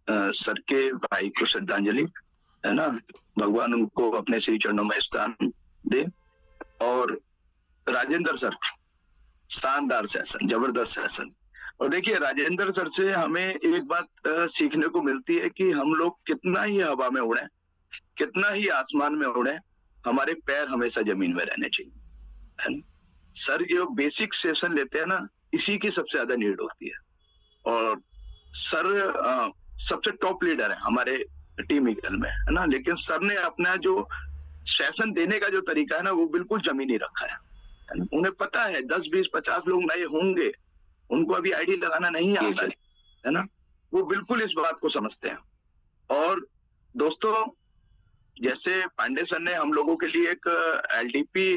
सर के भाई को श्रद्धांजलि, है ना, भगवान उनको अपने श्री चरणों में स्थान दे। और राजेंद्र सर, शानदार सेशन, जबरदस्त सेशन। और देखिए राजेंद्र सर से हमें एक बात सीखने को मिलती है कि हम लोग कितना ही हवा में उड़े, कितना ही आसमान में उड़े, हमारे पैर हमेशा जमीन में रहने चाहिए, है ना। सर जो बेसिक सेशन लेते हैं ना, इसी की सबसे ज्यादा नीड होती है। और सर सबसे टॉप लीडर है हमारे टीम ईगल में, है ना। लेकिन सर ने अपना जो सेशन देने का जो तरीका है ना, वो बिल्कुल जमीनी रखा है। उन्हें पता है 10, 20, 50 लोग नए होंगे, उनको अभी आईडी लगाना नहीं आता है ना। वो बिल्कुल इस बात को समझते हैं। और दोस्तों, जैसे पांडे सर ने हम लोगों के लिए एक एलडीपी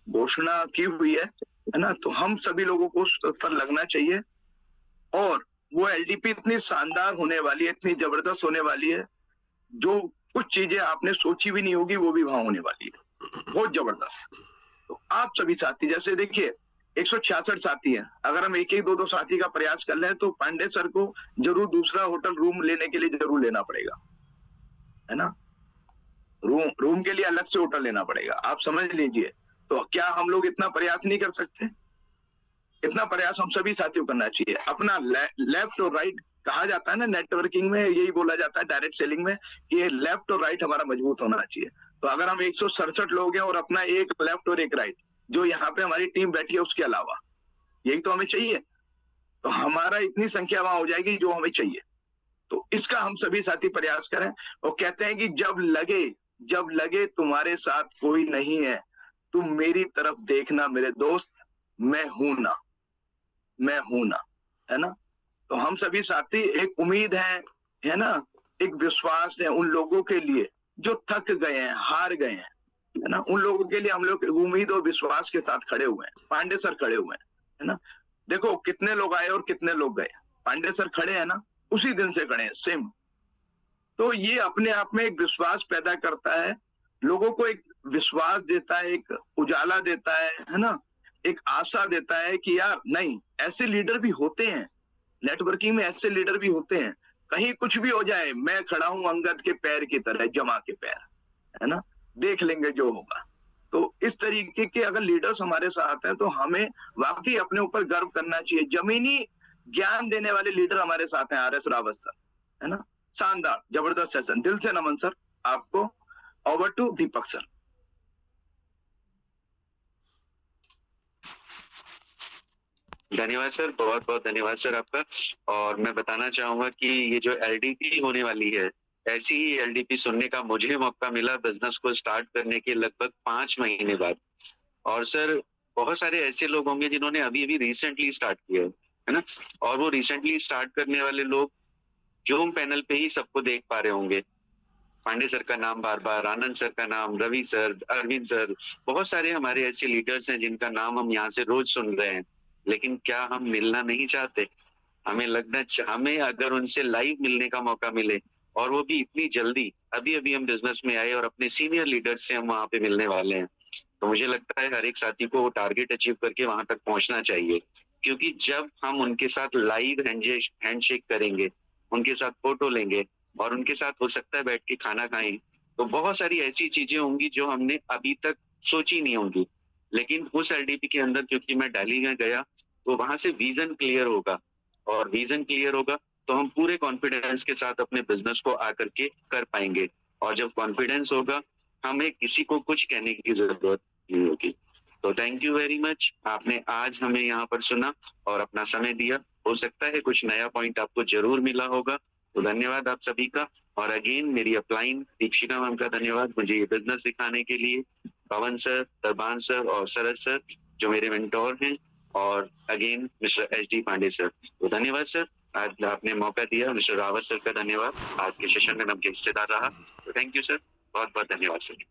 घोषणा की हुई है ना, तो हम सभी लोगों को उस पर लगना चाहिए। और वो एलडीपी इतनी शानदार होने वाली है, इतनी जबरदस्त होने वाली है, जो कुछ चीजें आपने सोची भी नहीं होगी वो भी वहां होने वाली है, बहुत जबरदस्त। तो आप सभी साथी, जैसे देखिए 166 साथी हैं, अगर हम एक 2 साथी का प्रयास कर लें तो पांडे सर को जरूर दूसरा होटल रूम लेने के लिए जरूर लेना पड़ेगा, है ना। रूम के लिए अलग से होटल लेना पड़ेगा, आप समझ लीजिए। तो क्या हम लोग इतना प्रयास नहीं कर सकते? इतना प्रयास हम सभी साथियों को करना चाहिए। अपना लेफ्ट और राइट कहा जाता है ना, नेटवर्किंग में यही बोला जाता है, डायरेक्ट सेलिंग में, कि लेफ्ट और राइट हमारा मजबूत होना चाहिए। तो अगर हम 167 लोग हैं और अपना एक लेफ्ट और एक राइट, जो यहाँ पे हमारी टीम बैठी है उसके अलावा, यही तो हमें चाहिए। तो हमारा इतनी संख्या वहां हो जाएगी जो हमें चाहिए। तो इसका हम सभी साथी प्रयास करें। और कहते हैं कि जब लगे तुम्हारे साथ कोई नहीं है, तुम मेरी तरफ देखना मेरे दोस्त, मैं हूं ना, है ना। तो हम सभी साथी एक उम्मीद है ना, एक विश्वास है उन लोगों के लिए जो थक गए हैं, हार गए हैं, है ना। उन लोगों के लिए हम लोग उम्मीद और विश्वास के साथ खड़े हुए हैं। पांडे सर खड़े हुए हैं, है ना। देखो कितने लोग आए और कितने लोग गए, पांडे सर खड़े हैं ना, उसी दिन से खड़े हैं सेम। तो ये अपने आप में एक विश्वास पैदा करता है, लोगों को एक विश्वास देता है, एक उजाला देता है ना, एक आशा देता है कि यार नहीं, ऐसे लीडर भी होते हैं, नेटवर्किंग में ऐसे लीडर भी होते हैं। कहीं कुछ भी हो जाए, मैं खड़ा हूं अंगद के पैर की तरह, जमा के पैर, है ना, देख लेंगे जो होगा। तो इस तरीके के अगर लीडर्स हमारे साथ हैं तो हमें वाकई अपने ऊपर गर्व करना चाहिए। जमीनी ज्ञान देने वाले लीडर हमारे साथ हैं, आर.एस. रावत सर, है ना। शानदार जबरदस्त सेशन, दिल से नमन सर आपको। Over to Deepak sir. धन्यवाद सर, बहुत बहुत धन्यवाद सर आपका। और मैं बताना चाहूंगा कि ये जो एलडीपी होने वाली है, ऐसी ही एलडीपी सुनने का मुझे मौका मिला बिजनेस को स्टार्ट करने के लगभग 5 महीने बाद। और सर बहुत सारे ऐसे लोग होंगे जिन्होंने अभी अभी रिसेंटली स्टार्ट किया है ना, और वो रिसेंटली स्टार्ट करने वाले लोग जूम पैनल पे ही सबको देख पा रहे होंगे। पांडे सर का नाम बार बार, आनंद सर का नाम, रवि सर, अरविंद सर, बहुत सारे हमारे ऐसे लीडर्स हैं जिनका नाम हम यहाँ से रोज सुन रहे हैं, लेकिन क्या हम मिलना नहीं चाहते? हमें अगर उनसे लाइव मिलने का मौका मिले, और वो भी इतनी जल्दी, अभी अभी हम बिजनेस में आए और अपने सीनियर लीडर्स से हम वहाँ पे मिलने वाले हैं, तो मुझे लगता है हर एक साथी को वो टारगेट अचीव करके वहां तक पहुंचना चाहिए, क्योंकि जब हम उनके साथ लाइव हैंडशेक करेंगे, उनके साथ फोटो लेंगे और उनके साथ हो सकता है बैठ के खाना खाएं, तो बहुत सारी ऐसी चीजें होंगी जो हमने अभी तक सोची नहीं होंगी। लेकिन उस एलडीपी के अंदर क्योंकि मैं दिल्ली में गया, तो वहां से विजन क्लियर होगा, और विजन क्लियर होगा तो हम पूरे कॉन्फिडेंस के साथ अपने बिजनेस को आकर के कर पाएंगे, और जब कॉन्फिडेंस होगा हमें किसी को कुछ कहने की जरूरत नहीं होगी। तो थैंक यू वेरी मच, आपने आज हमें यहाँ पर सुना और अपना समय दिया। हो सकता है कुछ नया पॉइंट आपको जरूर मिला होगा, तो धन्यवाद आप सभी का। और अगेन मेरी अपलाइन दीक्षिका मैम का धन्यवाद मुझे ये बिजनेस दिखाने के लिए, पवन सर, दरबान सर और सरद सर जो मेरे मेंटोर हैं, और again mister HD Pandey sir, तो धन्यवाद सर, आज आपने मौका दिया। मिस्टर रावत सर का धन्यवाद, आज के सेशन में मैं हिस्सेदार रहा, तो थैंक यू सर, बहुत बहुत धन्यवाद सर।